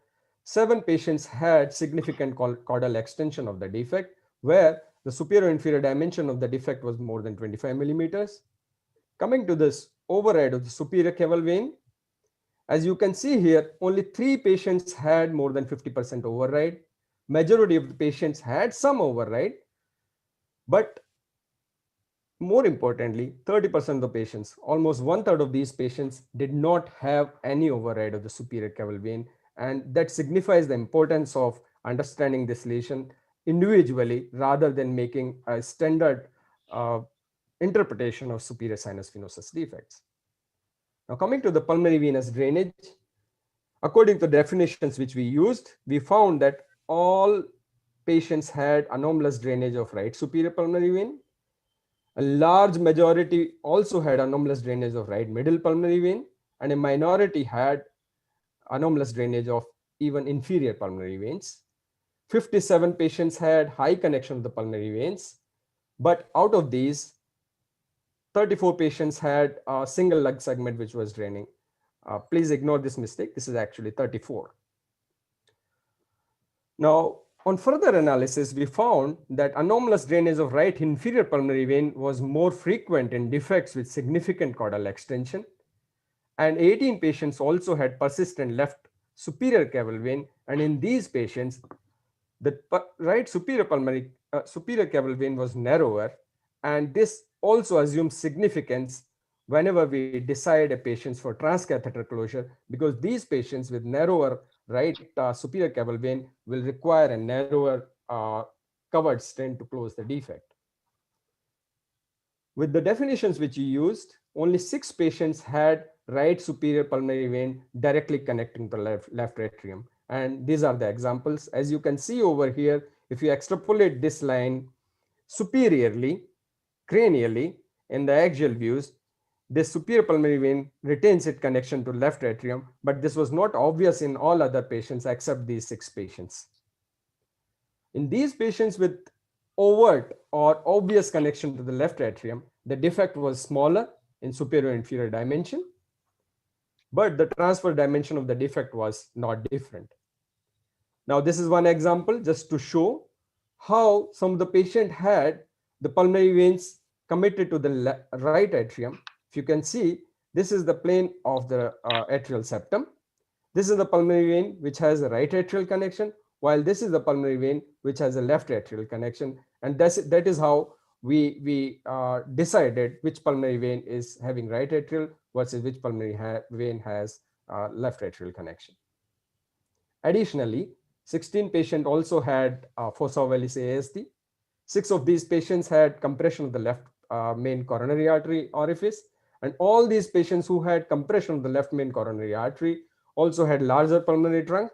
7 patients had significant caudal extension of the defect, where the superior inferior dimension of the defect was more than 25 millimeters. Coming to this override of the superior caval vein, as you can see here, only 3 patients had more than 50% override. Majority of the patients had some override, but more importantly, 30% of the patients, almost 1/3 of these patients, did not have any override of the superior caval vein. And that signifies the importance of understanding this lesion individually rather than making a standard interpretation of superior sinus venosus defects. Now, coming to the pulmonary venous drainage, according to the definitions which we used, we found that all patients had anomalous drainage of right superior pulmonary vein. A large majority also had anomalous drainage of right middle pulmonary vein, and a minority had anomalous drainage of even inferior pulmonary veins. 57 patients had high connection of the pulmonary veins, but out of these, 34 patients had a single lung segment which was draining. Please ignore this mistake. This is actually 34. Now, on further analysis, we found that anomalous drainage of right inferior pulmonary vein was more frequent in defects with significant caudal extension. And 18 patients also had persistent left superior caval vein. And in these patients, the right superior superior caval vein was narrower. And this also assumes significance whenever we decide a patients for transcatheter closure, because these patients with narrower right superior caval vein will require a narrower covered stent to close the defect. With the definitions which you used, only 6 patients had right superior pulmonary vein directly connecting the left atrium. And these are the examples. As you can see over here, if you extrapolate this line superiorly, cranially, in the axial views, this superior pulmonary vein retains its connection to left atrium, but this was not obvious in all other patients except these 6 patients. In these patients with overt or obvious connection to the left atrium, the defect was smaller in superior inferior dimension, but the transfer dimension of the defect was not different. Now, this is one example just to show how some of the patient had the pulmonary veins committed to the right atrium. If you can see, this is the plane of the atrial septum. This is the pulmonary vein which has a right atrial connection, while this is the pulmonary vein which has a left atrial connection. And that is how we decided which pulmonary vein is having right atrial versus which pulmonary vein has left atrial connection. Additionally, 16 patients also had fossa ovalis ASD. 6 of these patients had compression of the left main coronary artery orifice. And all these patients who had compression of the left main coronary artery also had larger pulmonary trunk.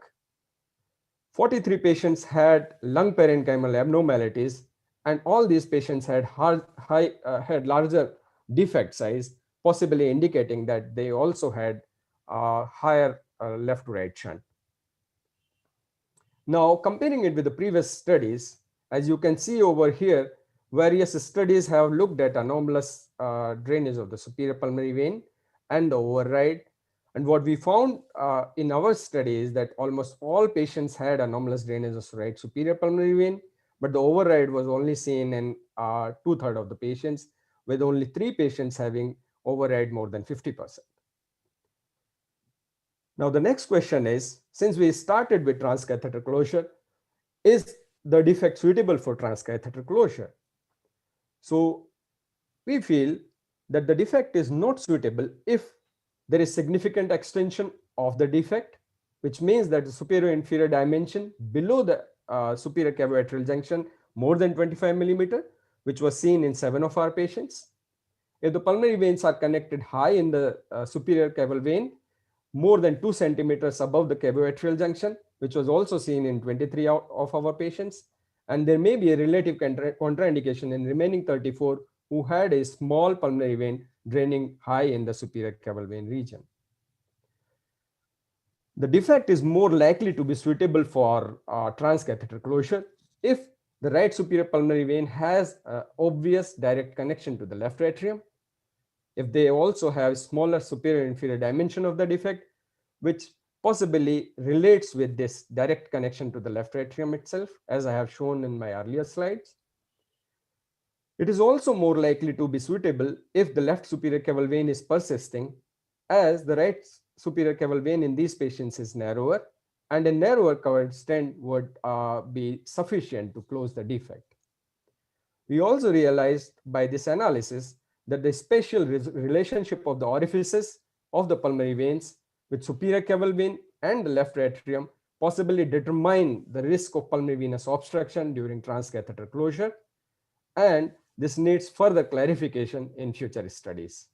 43 patients had lung parenchymal abnormalities, and all these patients had had larger defect size, possibly indicating that they also had higher left to right shunt. Now, comparing it with the previous studies, as you can see over here, various studies have looked at anomalous drainage of the superior pulmonary vein and the override. And what we found in our study is that almost all patients had anomalous drainage of right superior pulmonary vein, but the override was only seen in 2/3 of the patients, with only 3 patients having override more than 50%. Now, the next question is, since we started with transcatheter closure, is the defect suitable for transcatheter closure? So we feel that the defect is not suitable if there is significant extension of the defect, which means that the superior inferior dimension below the superior cavoatrial junction more than 25 millimeter, which was seen in 7 of our patients. If the pulmonary veins are connected high in the superior caval vein, more than 2 centimeters above the cavoatrial junction, which was also seen in 23 of our patients. And there may be a relative contraindication in remaining 34 who had a small pulmonary vein draining high in the superior caval vein region. The defect is more likely to be suitable for transcatheter closure if the right superior pulmonary vein has an obvious direct connection to the left atrium, if they also have smaller superior inferior dimension of the defect, which possibly relates with this direct connection to the left atrium itself, as I have shown in my earlier slides. It is also more likely to be suitable if the left superior caval vein is persisting, as the right superior caval vein in these patients is narrower, and a narrower covered stent would be sufficient to close the defect. We also realized by this analysis that the spatial relationship of the orifices of the pulmonary veins with superior caval vein and the left atrium possibly determine the risk of pulmonary venous obstruction during transcatheter closure, and this needs further clarification in future studies.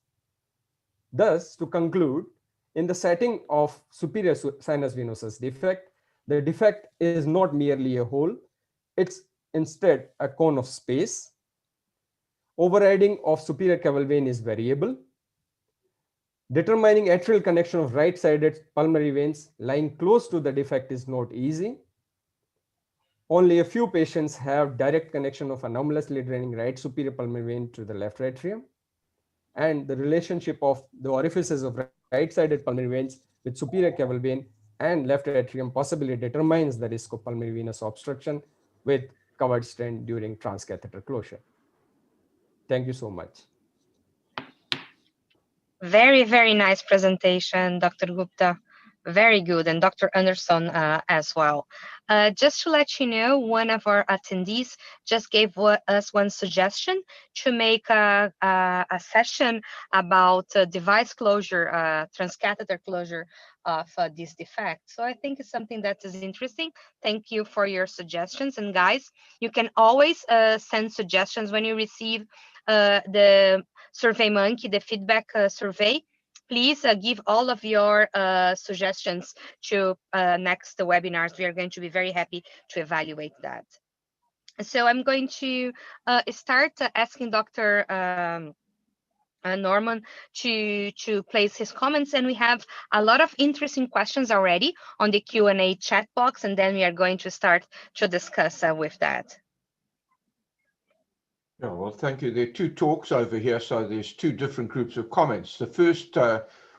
Thus, to conclude, in the setting of superior sinus venosus defect, the defect is not merely a hole, it's instead a cone of space. Overriding of superior caval vein is variable. Determining atrial connection of right-sided pulmonary veins lying close to the defect is not easy. Only a few patients have direct connection of anomalously draining right superior pulmonary vein to the left atrium. And the relationship of the orifices of right-sided pulmonary veins with superior caval vein and left atrium possibly determines the risk of pulmonary venous obstruction with covered stent during transcatheter closure. Thank you so much. Very, very nice presentation, Dr. Gupta. Very good, and Dr. Anderson as well. Just to let you know, one of our attendees just gave us one suggestion to make a session about device closure, transcatheter closure of this defect. So I think it's something that is interesting. Thank you for your suggestions. And guys, you can always send suggestions when you receive the SurveyMonkey, the feedback survey. Please give all of your suggestions to next webinars. We are going to be very happy to evaluate that. So I'm going to start asking Dr. Norman to place his comments, and we have a lot of interesting questions already on the Q&A chat box, and then we are going to start to discuss with that. Yeah, well, thank you. There are two talks over here, so there's two different groups of comments. The first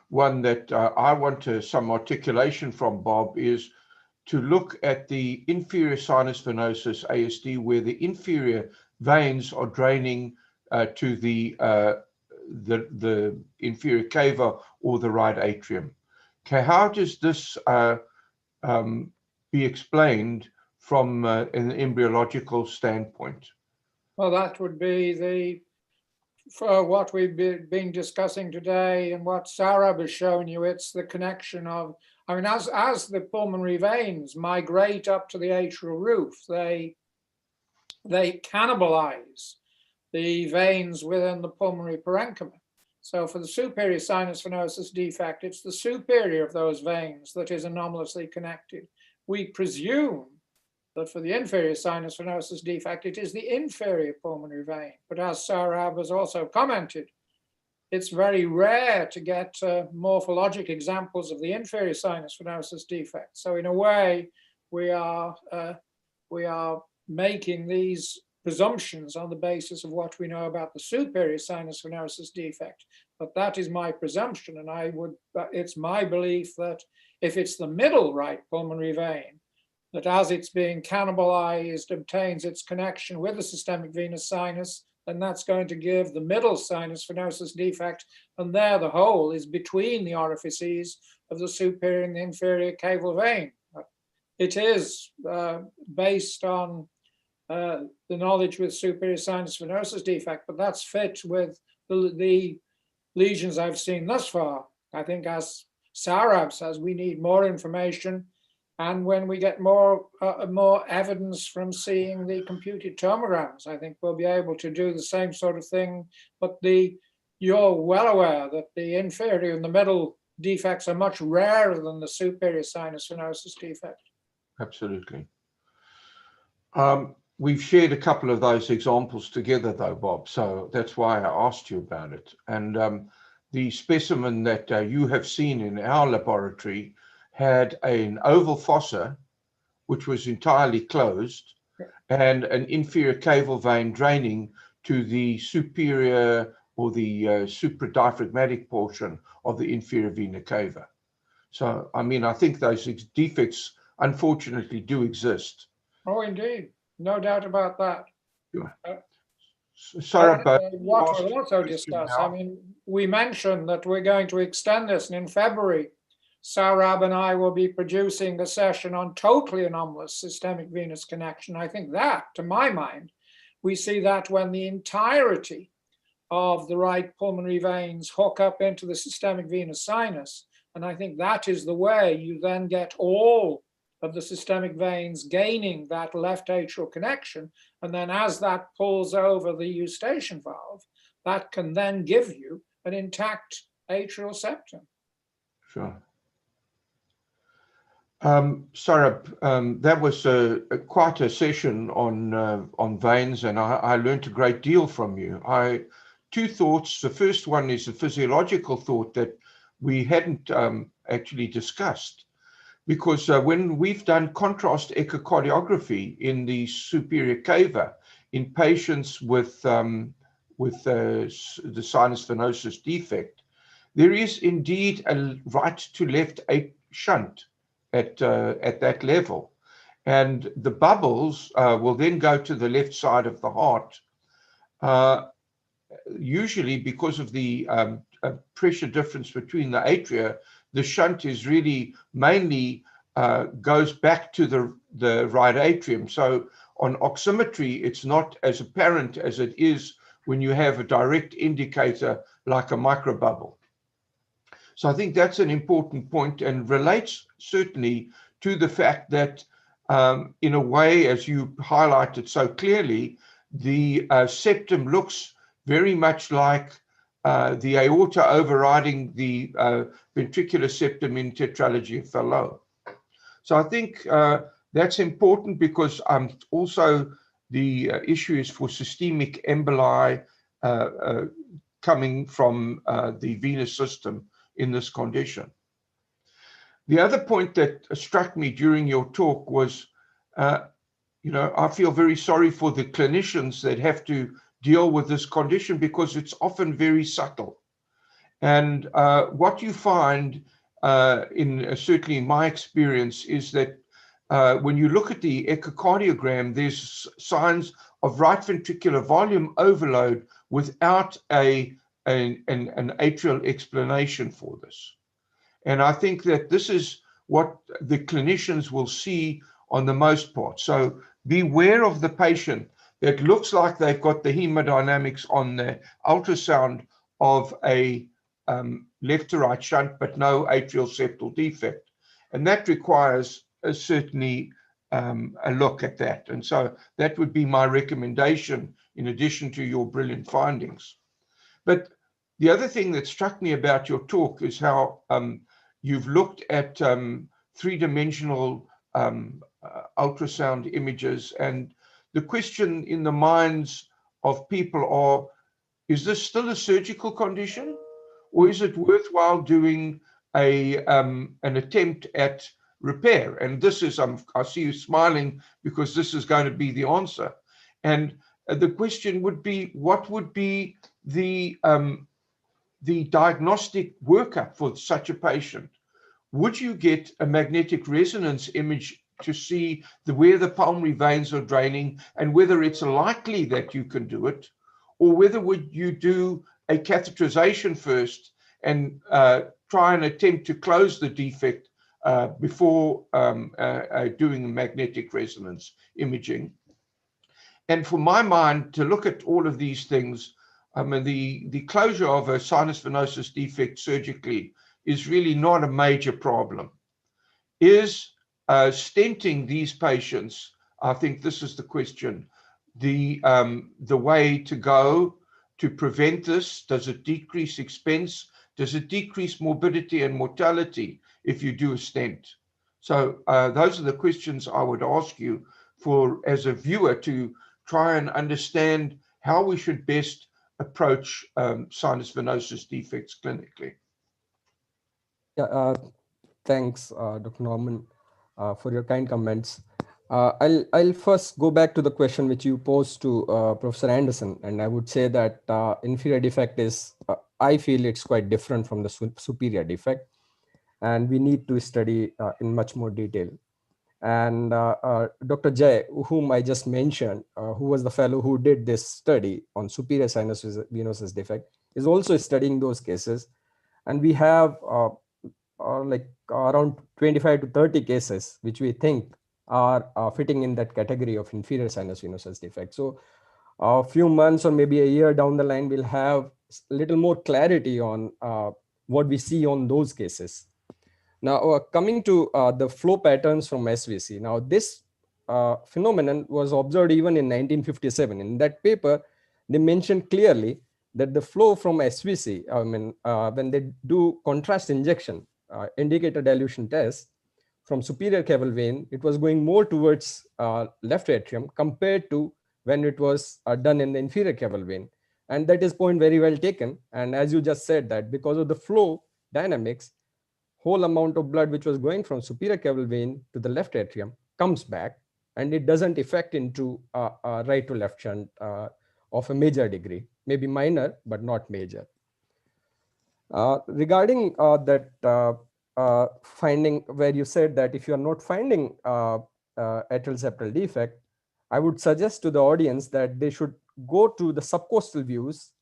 one that I want some articulation from, Bob, is to look at the inferior sinus venosus ASD, where the inferior veins are draining to the inferior cava or the right atrium. Okay, how does this be explained from an embryological standpoint? Well, that would be for what we've been discussing today and what Saurabh has shown you. It's the connection of, I mean, as the pulmonary veins migrate up to the atrial roof, they cannibalize the veins within the pulmonary parenchyma. So for the superior sinus venosus defect, it's the superior of those veins that is anomalously connected. We presume that for the inferior sinus venosus defect, it is the inferior pulmonary vein. But as Saurabh has also commented, it's very rare to get morphologic examples of the inferior sinus venosus defect. So in a way, we are making these presumptions on the basis of what we know about the superior sinus venosus defect. But that is my presumption, and it's my belief that if it's the middle right pulmonary vein, that as it's being cannibalized, obtains its connection with the systemic venous sinus, then that's going to give the middle sinus venosus defect, and there the hole is between the orifices of the superior and the inferior caval vein. It is based on the knowledge with superior sinus venosus defect, but that's fit with the lesions I've seen thus far. I think, as Saurabh says, we need more information, and when we get more evidence from seeing the computed tomograms, I think we'll be able to do the same sort of thing. But you're well aware that the inferior and the middle defects are much rarer than the superior sinus venosus defect. Absolutely. We've shared a couple of those examples together though, Bob, so that's why I asked you about it. And the specimen that you have seen in our laboratory had an oval fossa, which was entirely closed, and an inferior caval vein draining to the superior or the supradiaphragmatic portion of the inferior vena cava. So, I mean, I think those defects unfortunately do exist. Oh, indeed. No doubt about that. Sure. Sorry, but what we'll also discuss, I mean, we mentioned that we're going to extend this, and in February, Saurabh and I will be producing a session on totally anomalous systemic venous connection. I think that, to my mind, we see that when the entirety of the right pulmonary veins hook up into the systemic venous sinus, and I think that is the way you then get all of the systemic veins gaining that left atrial connection. And then as that pulls over the eustachian valve, that can then give you an intact atrial septum. Sure. Saurabh, that was quite a session on veins, and I learned a great deal from you. Two thoughts. The first one is a physiological thought that we hadn't actually discussed. Because when we've done contrast echocardiography in the superior cava in patients with the sinus venosus defect, there is indeed a right to left shunt at that level. And the bubbles will then go to the left side of the heart, usually because of the pressure difference between the atria. The shunt is really mainly goes back to the right atrium. So on oximetry, it's not as apparent as it is when you have a direct indicator like a microbubble. So I think that's an important point and relates certainly to the fact that in a way, as you highlighted so clearly, the septum looks very much like the aorta overriding the ventricular septum in tetralogy of Fallot. So I think that's important because also the issue is for systemic emboli coming from the venous system in this condition. The other point that struck me during your talk was, I feel very sorry for the clinicians that have to deal with this condition because it's often very subtle. And what you find, certainly in my experience, is that when you look at the echocardiogram, there's signs of right ventricular volume overload without an atrial explanation for this. And I think that this is what the clinicians will see on the most part. So beware of the patient that looks like they've got the hemodynamics on the ultrasound of a left to right shunt, but no atrial septal defect. And that requires certainly a look at that. And so that would be my recommendation in addition to your brilliant findings. But the other thing that struck me about your talk is how you've looked at three-dimensional ultrasound images, and the question in the minds of people are, is this still a surgical condition, or is it worthwhile doing an attempt at repair? And this is, I see you smiling because this is going to be the answer. And the question would be, what would be the diagnostic workup for such a patient? Would you get a magnetic resonance image to see where the pulmonary veins are draining and whether it's likely that you can do it? or whether would you do a catheterization first and try and attempt to close the defect before doing magnetic resonance imaging. And for my mind, to look at all of these things, I mean, the closure of a sinus venosus defect surgically is really not a major problem. Is stenting these patients, I think this is the question, the way to go to prevent this? Does it decrease expense? Does it decrease morbidity and mortality if you do a stent? So those are the questions I would ask you as a viewer to try and understand how we should best approach sinus venosus defects clinically. Yeah, thanks, Dr. Norman, for your kind comments. I'll first go back to the question which you posed to Professor Anderson, and I would say that inferior defect is, I feel it's quite different from the superior defect, and we need to study in much more detail. And Dr. Jay, whom I just mentioned, who was the fellow who did this study on superior sinus venosus defect, is also studying those cases. And we have like around 25 to 30 cases, which we think are fitting in that category of inferior sinus venosus defect. So a few months or maybe a year down the line, we'll have a little more clarity on what we see on those cases. Now, coming to the flow patterns from SVC. Now, this phenomenon was observed even in 1957. In that paper, they mentioned clearly that the flow from SVC, I mean, when they do contrast injection, indicator dilution test from superior caval vein, it was going more towards left atrium compared to when it was done in the inferior caval vein. And that is point very well taken. And as you just said, that because of the flow dynamics, whole amount of blood which was going from superior caval vein to the left atrium comes back, and it doesn't affect into right to left shunt of a major degree, maybe minor, but not major. Regarding that finding where you said that if you are not finding atrial septal defect, I would suggest to the audience that they should go to the subcostal views,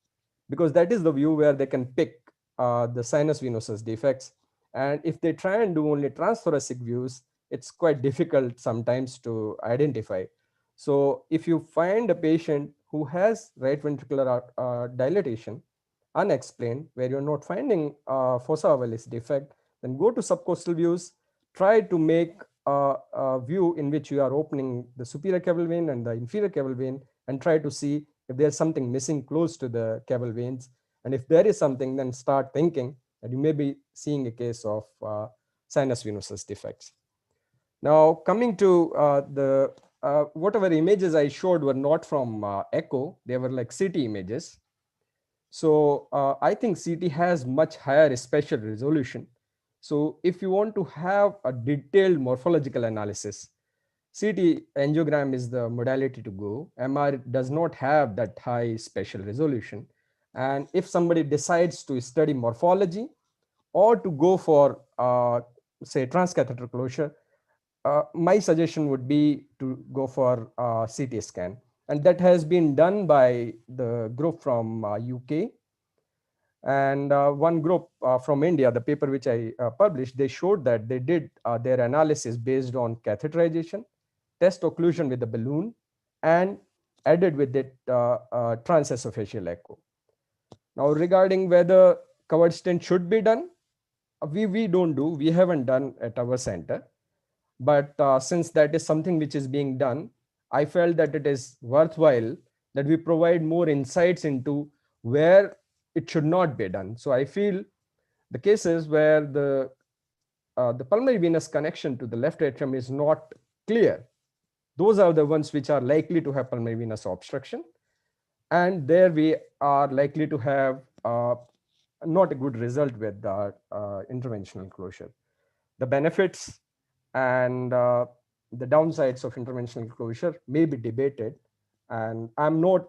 because that is the view where they can pick the sinus venosus defects. And if they try and do only transthoracic views, it's quite difficult sometimes to identify. So if you find a patient who has right ventricular dilatation unexplained, where you're not finding fossa ovalis defect, then go to subcostal views, try to make a view in which you are opening the superior caval vein and the inferior caval vein, and try to see if there's something missing close to the caval veins. And if there is something, then start thinking that you may be seeing a case of sinus venosus defects. Now, coming to the whatever images I showed were not from echo, they were like CT images. So I think CT has much higher spatial resolution. So if you want to have a detailed morphological analysis, CT angiogram is the modality to go. MR does not have that high spatial resolution. And if somebody decides to study morphology or to go for, say, transcatheter closure, my suggestion would be to go for CT scan. And that has been done by the group from UK. And one group from India, the paper which I published, they showed that they did their analysis based on catheterization, test occlusion with the balloon, and added with it transesophageal echo. Now, regarding whether covered stent should be done, we don't do, we haven't done at our center. But since that is something which is being done, I felt that it is worthwhile that we provide more insights into where it should not be done. So I feel the cases where the pulmonary venous connection to the left atrium is not clear, those are the ones which are likely to have pulmonary venous obstruction. And there we are likely to have not a good result with the interventional closure. The benefits and the downsides of interventional closure may be debated, and I'm not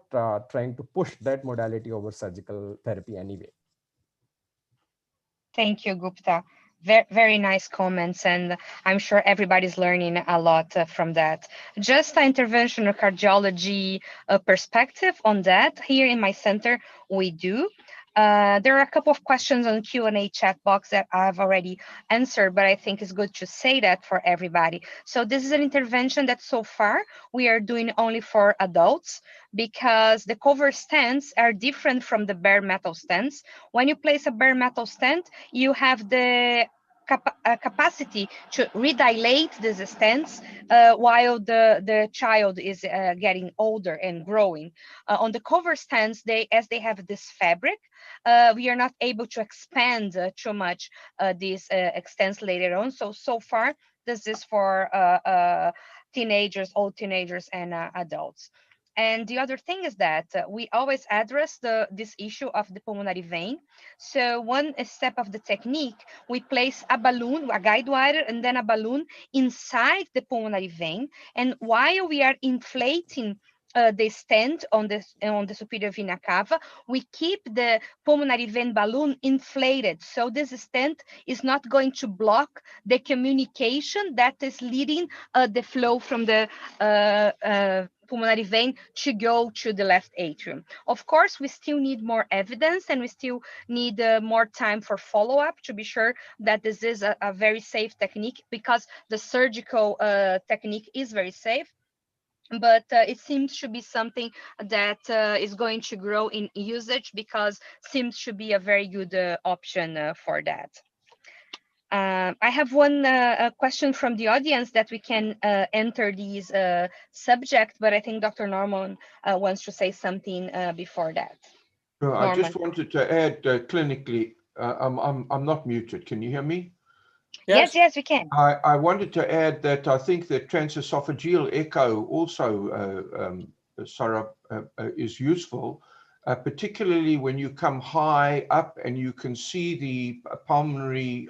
trying to push that modality over surgical therapy anyway. Thank you, Gupta. Very nice comments, and I'm sure everybody's learning a lot from that. Just an interventional cardiology perspective on that. Here in my center, we do. There are a couple of questions on the Q&A chat box that I've already answered, but I think it's good to say that for everybody. So this is an intervention that so far we are doing only for adults, because the cover stents are different from the bare metal stents. When you place a bare metal stent, you have the capacity to redilate these stents while the child is getting older and growing. On the cover stents, as they have this fabric, we are not able to expand too much these stents later on. So far, this is for teenagers, old teenagers, and adults. And the other thing is that we always address this issue of the pulmonary vein. So one step of the technique, we place a balloon, a guide wire, and then a balloon inside the pulmonary vein. And while we are inflating the stent on the superior vena cava, we keep the pulmonary vein balloon inflated. So this stent is not going to block the communication that is leading the flow from the pulmonary vein to go to the left atrium. Of course, we still need more evidence, and we still need more time for follow-up to be sure that this is a very safe technique, because the surgical technique is very safe. But it seems to be something that is going to grow in usage, because seems to be a very good option for that. I have one question from the audience that we can enter these subject, but I think Dr. Norman wants to say something before that. I just wanted to add clinically, I'm not muted. Can you hear me? Yes, we can. I wanted to add that I think that transesophageal echo also, Sarah, is useful, particularly when you come high up and you can see the pulmonary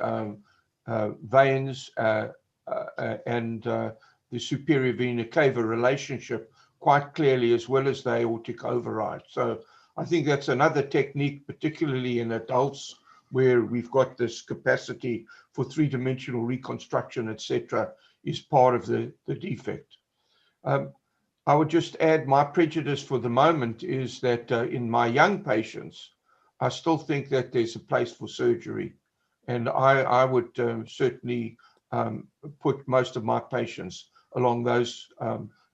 veins and the superior vena cava relationship quite clearly, as well as the aortic override. So I think that's another technique, particularly in adults, where we've got this capacity for three-dimensional reconstruction, etc., is part of the defect. I would just add, my prejudice for the moment is that in my young patients, I still think that there's a place for surgery. And I would certainly put most of my patients along those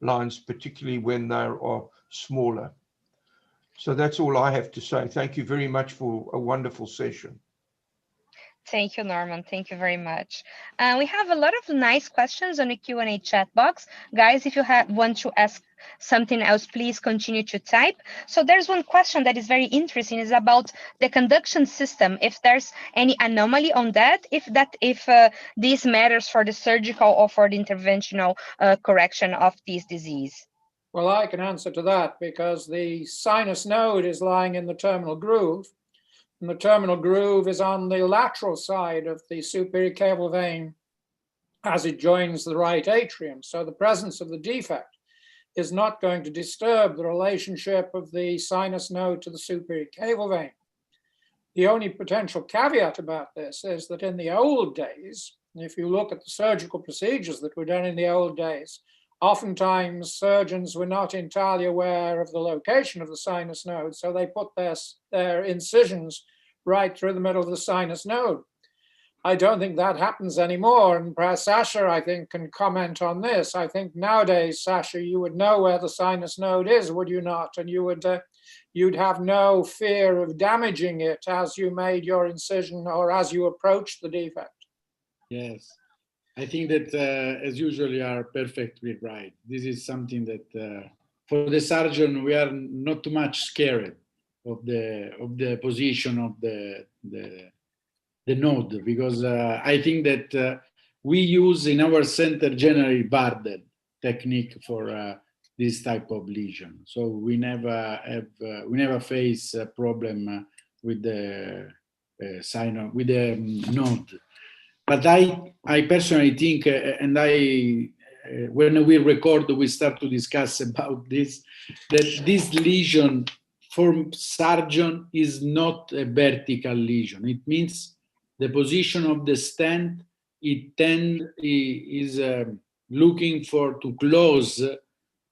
lines, particularly when they are smaller. So that's all I have to say. Thank you very much for a wonderful session. Thank you, Norman. Thank you very much. We have a lot of nice questions on the Q&A chat box. Guys, if you want to ask something else, please continue to type. So there's one question that is very interesting, is about the conduction system. If there's any anomaly on that, if this matters for the surgical or for the interventional correction of this disease. Well, I can answer to that, because the sinus node is lying in the terminal groove. And the terminal groove is on the lateral side of the superior caval vein as it joins the right atrium. So the presence of the defect is not going to disturb the relationship of the sinus node to the superior caval vein. The only potential caveat about this is that in the old days, if you look at the surgical procedures that were done in the old days, oftentimes surgeons were not entirely aware of the location of the sinus node, so they put their incisions right through the middle of the sinus node. I don't think that happens anymore, and perhaps Sasha, I think, can comment on this. I think nowadays, Sasha, you would know where the sinus node is, would you not? And you would, you'd have no fear of damaging it as you made your incision or as you approached the defect. Yes. I think that, as usual, you are perfectly right. This is something that, for the surgeon, we are not too much scared of the position of the node, because I think that we use in our center generally Bardell technique for this type of lesion. So we never face a problem with the node. But I personally think, and when we record, we start to discuss about this, that this lesion for surgeon is not a vertical lesion. It means the position of the stent, is looking to close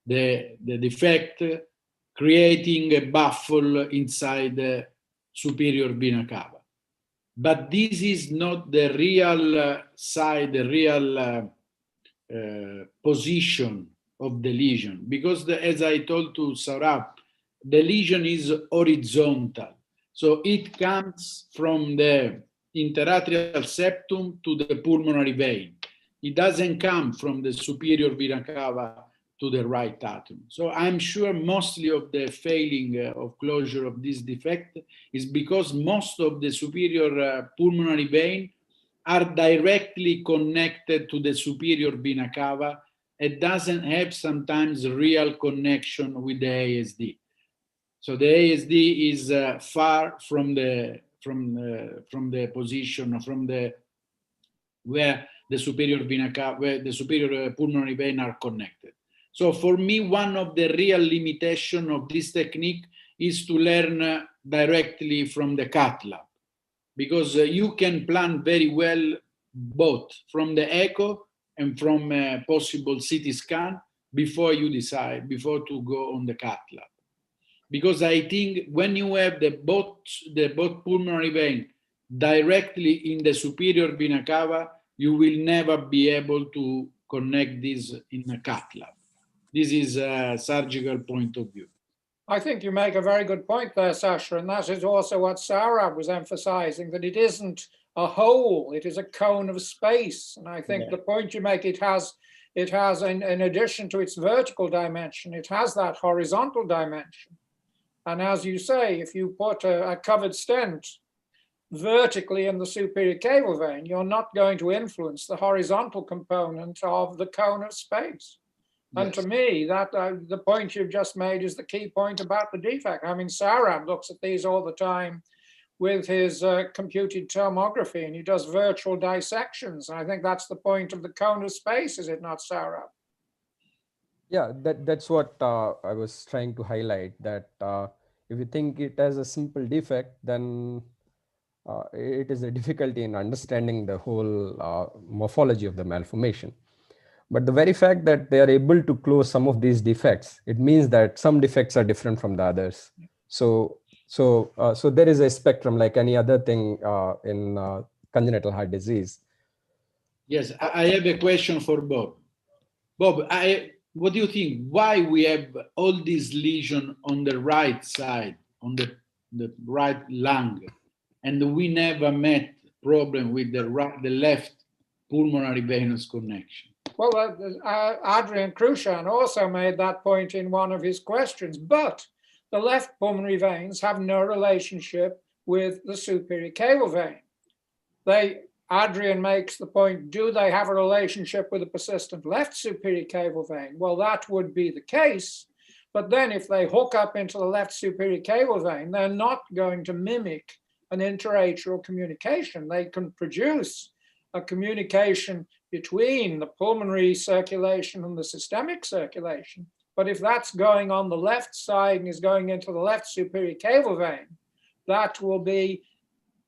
the defect, creating a baffle inside the superior vena cava. But this is not the real side, the real position of the lesion, because as I told to Saurabh, the lesion is horizontal. So it comes from the interatrial septum to the pulmonary vein. It doesn't come from the superior vena cava to the right atrium. So I'm sure mostly of the failing of closure of this defect is because most of the superior pulmonary vein are directly connected to the superior vena cava. It doesn't have sometimes real connection with the ASD. So the ASD is far from the position where the superior vena cava, where the superior pulmonary vein are connected. So for me, one of the real limitations of this technique is to learn directly from the cath lab, because you can plan very well both from the echo and from a possible CT scan before you decide, before to go on the cath lab. Because I think when you have the both pulmonary vein directly in the superior vena cava, you will never be able to connect this in a cath lab. This is a surgical point of view. I think you make a very good point there, Sasha, and that is also what Saurabh was emphasizing, that it isn't a hole, it is a cone of space. And I think the point you make, it has in addition to its vertical dimension, it has that horizontal dimension. And as you say, if you put a covered stent vertically in the superior cable vein, you're not going to influence the horizontal component of the cone of space. And to me, that the point you've just made is the key point about the defect. I mean, Saurabh looks at these all the time with his computed tomography, and he does virtual dissections. And I think that's the point of the cone of space, is it not, Saurabh? Yeah, that's what I was trying to highlight, that if you think it as a simple defect, then it is a difficulty in understanding the whole morphology of the malformation. But the very fact that they are able to close some of these defects, it means that some defects are different from the others. So there is a spectrum like any other thing in congenital heart disease. Yes, I have a question for Bob. Bob, what do you think? Why we have all these lesions on the right side, on the right lung, and we never met problem with the left pulmonary venous connection? Well, Adrian Crucian also made that point in one of his questions, but the left pulmonary veins have no relationship with the superior cable vein. Adrian makes the point, do they have a relationship with the persistent left superior cable vein? Well, that would be the case, but then if they hook up into the left superior cable vein, they're not going to mimic an interatrial communication. They can produce a communication between the pulmonary circulation and the systemic circulation. But if that's going on the left side and is going into the left superior cable vein, that will be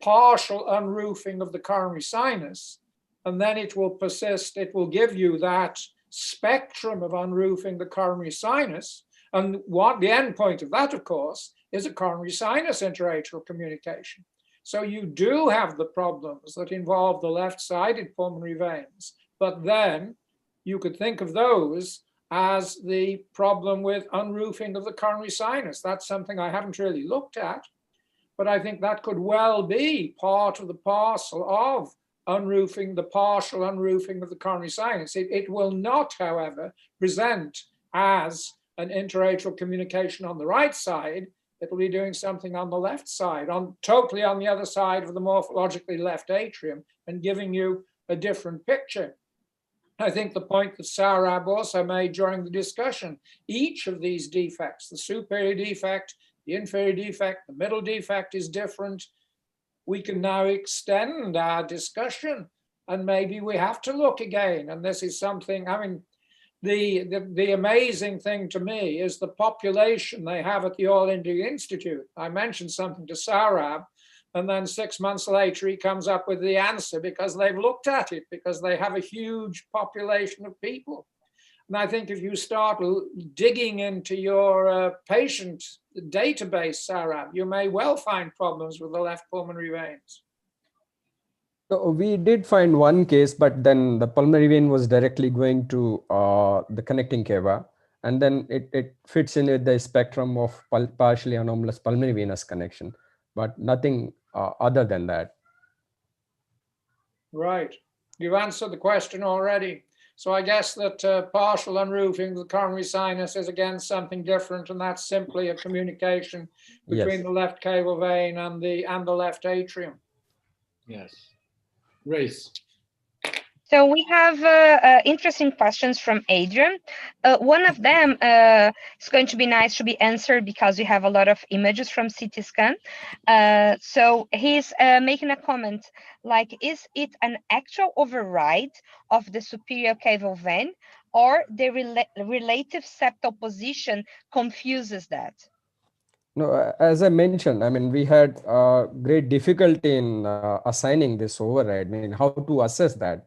partial unroofing of the coronary sinus. And then it will persist, it will give you that spectrum of unroofing the coronary sinus. And what the end point of that, of course, is a coronary sinus interatrial communication. So you do have the problems that involve the left-sided pulmonary veins, but then you could think of those as the problem with unroofing of the coronary sinus. That's something I haven't really looked at, but I think that could well be part of the parcel of unroofing, the partial unroofing of the coronary sinus. It will not, however, present as an interatrial communication on the right side. It'll be doing something on the left side, totally on the other side of the morphologically left atrium, and giving you a different picture. I think the point that Saurabh also made during the discussion, each of these defects, the superior defect, the inferior defect, the middle defect is different. We can now extend our discussion, and maybe we have to look again. And this is something, I mean, the amazing thing to me is the population they have at the All India Institute. I mentioned something to Saurabh And then 6 months later, he comes up with the answer because they've looked at it, because they have a huge population of people. And I think if you start digging into your patient database, Sarab, you may well find problems with the left pulmonary veins. So we did find one case, but then the pulmonary vein was directly going to the connecting cava, and then it fits in with the spectrum of partially anomalous pulmonary venous connection, but nothing other than that. Right. You've answered the question already. So I guess that partial unroofing of the coronary sinus is again something different, and that's simply a communication between Yes. the left caval vein and the left atrium. Yes. Grace. So we have interesting questions from Adrian. One of them is going to be nice to be answered because we have a lot of images from CT scan. So he's making a comment like, is it an actual override of the superior caval vein, or the relative septal position confuses that? No, as I mentioned, I mean, we had great difficulty in assigning this override, I mean, how to assess that.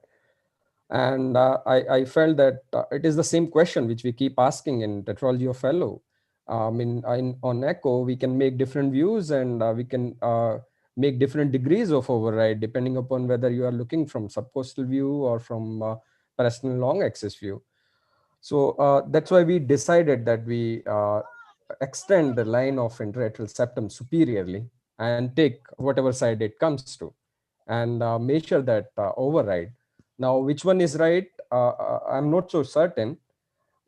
And I felt that it is the same question which we keep asking in tetralogy of Fallot. On echo, we can make different views, and we can make different degrees of override depending upon whether you are looking from subcostal view or from parasternal long axis view. So that's why we decided that we extend the line of interatrial septum superiorly and take whatever side it comes to, and measure that override. Now, which one is right? I'm not so certain,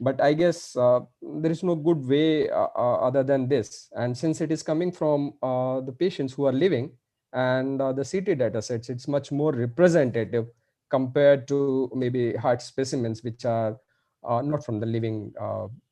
but I guess there is no good way other than this. And since it is coming from the patients who are living and the CT data sets, it's much more representative compared to maybe heart specimens, which are not from the living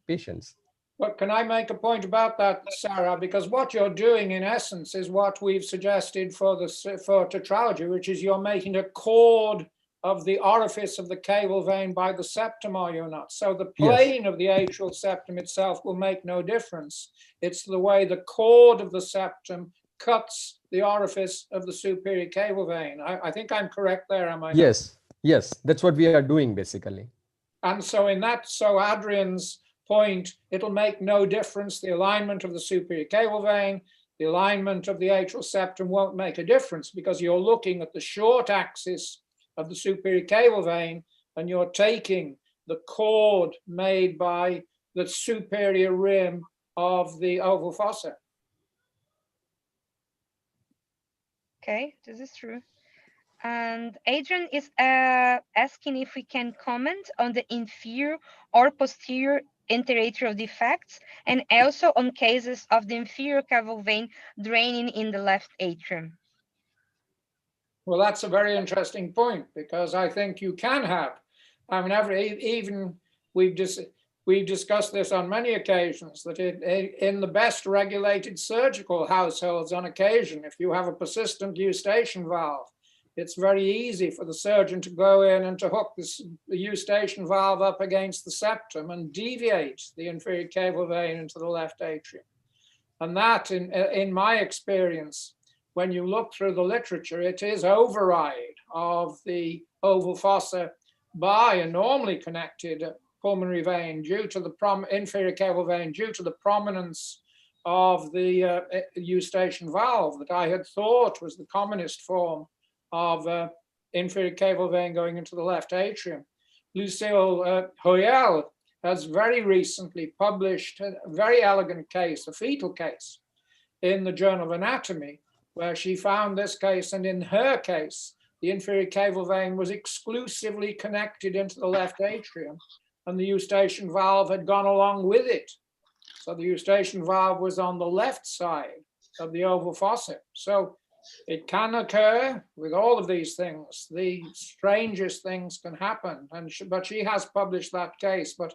patients. But can I make a point about that, Sarah? Because what you're doing in essence is what we've suggested for tetralogy, which is you're making a chord of the orifice of the caval vein by the septum, are you not? So the plane of the atrial septum itself will make no difference. It's the way the chord of the septum cuts the orifice of the superior caval vein. I think I'm correct there, am I? Yes, yes, that's what we are doing basically. And so in that, so Adrian's point, it'll make no difference. The alignment of the superior caval vein, the alignment of the atrial septum won't make a difference because you're looking at the short axis of the superior caval vein, and you're taking the chord made by the superior rim of the oval fossa. Okay, this is true. And Adrian is asking if we can comment on the inferior or posterior interatrial defects, and also on cases of the inferior caval vein draining in the left atrium. Well, that's a very interesting point, because I think you can have, I mean, even we've discussed this on many occasions, that in the best regulated surgical households on occasion, if you have a persistent eustachian valve, it's very easy for the surgeon to go in and to hook the eustachian valve up against the septum and deviate the inferior caval vein into the left atrium. And that, in my experience, when you look through the literature, it is override of the oval fossa by a normally connected pulmonary vein due to the inferior caval vein, due to the prominence of the eustachian valve that I had thought was the commonest form of inferior caval vein going into the left atrium. Lucille Hoyel has very recently published a very elegant case, a fetal case, in the Journal of Anatomy, where she found this case, and in her case, the inferior caval vein was exclusively connected into the left atrium, and the eustachian valve had gone along with it. So the eustachian valve was on the left side of the oval fossa. So it can occur with all of these things. The strangest things can happen, but she has published that case. But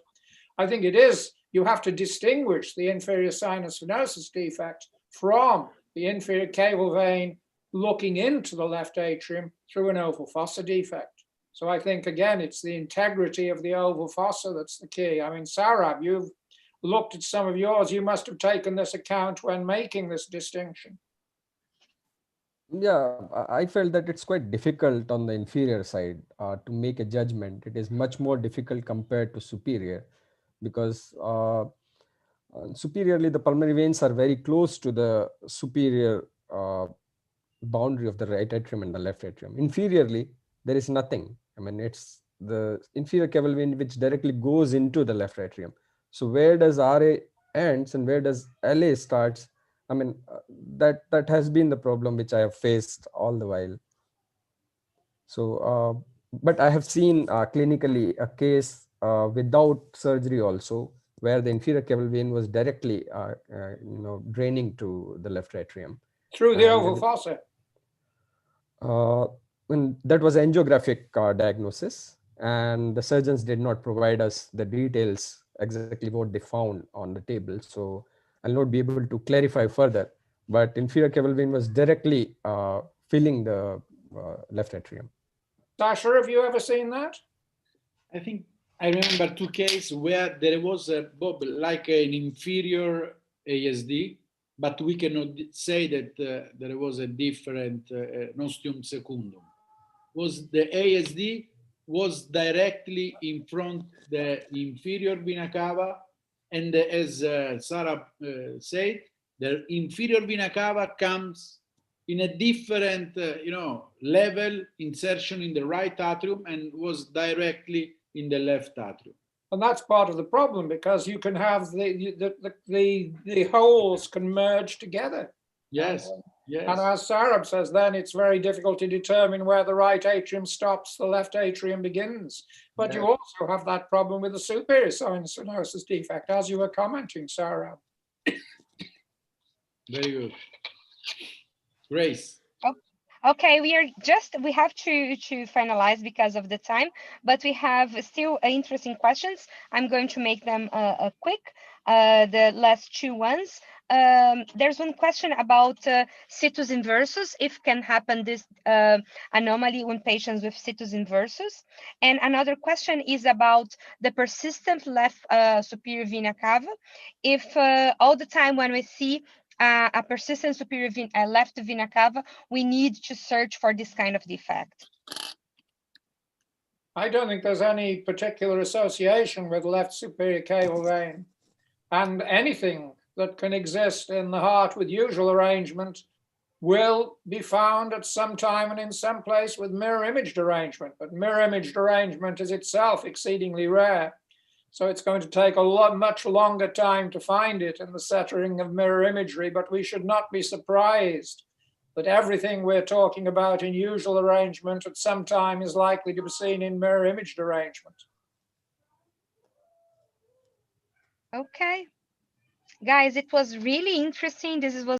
I think it is, you have to distinguish the inferior sinus venosus defect from the inferior caval vein looking into the left atrium through an oval fossa defect. So I think, again, it's the integrity of the oval fossa that's the key. I mean, Sarab, you've looked at some of yours. You must have taken this account when making this distinction. Yeah, I felt that it's quite difficult on the inferior side to make a judgment. It is much more difficult compared to superior, because superiorly the pulmonary veins are very close to the superior boundary of the right atrium and the left atrium. Inferiorly, there is nothing. I mean, it's the inferior caval vein which directly goes into the left atrium. So where does RA ends and where does LA starts? I mean, that has been the problem which I have faced all the while. So, but I have seen clinically a case without surgery also, where the inferior caval vein was directly, draining to the left atrium. Through the And oval fossa. when that was angiographic diagnosis, and the surgeons did not provide us the details exactly what they found on the table. So I'll not be able to clarify further. But inferior caval vein was directly filling the left atrium. Sasha, have you ever seen that? I think I remember two cases where there was a Bob, like an inferior ASD, but we cannot say that there was a different nostium secundum. Was the ASD was directly in front the inferior vena cava, and as Sarah said, the inferior vena cava comes in a different, level insertion in the right atrium and was directly in the left atrium. And that's part of the problem, because you can have the holes can merge together. Yes, yes. And as Sarab says, then it's very difficult to determine where the right atrium stops, the left atrium begins. But you also have that problem with the superior sinus stenosis defect, as you were commenting, Sarab. Very good. Grace. Okay, we have to finalize because of the time, but we have still interesting questions. I'm going to make them quick, the last two ones. There's one question about situs inversus, if can happen this anomaly when patients with situs inversus. And another question is about the persistent left superior vena cava. If all the time when we see a persistent superior left vena cava, we need to search for this kind of defect. I don't think there's any particular association with left superior caval vein, and anything that can exist in the heart with usual arrangement will be found at some time and in some place with mirror imaged arrangement. But mirror imaged arrangement is itself exceedingly rare. So it's going to take much longer time to find it in the setting of mirror imagery, but we should not be surprised that everything we're talking about in usual arrangement at some time is likely to be seen in mirror imaged arrangement. Okay. Guys, it was really interesting. This was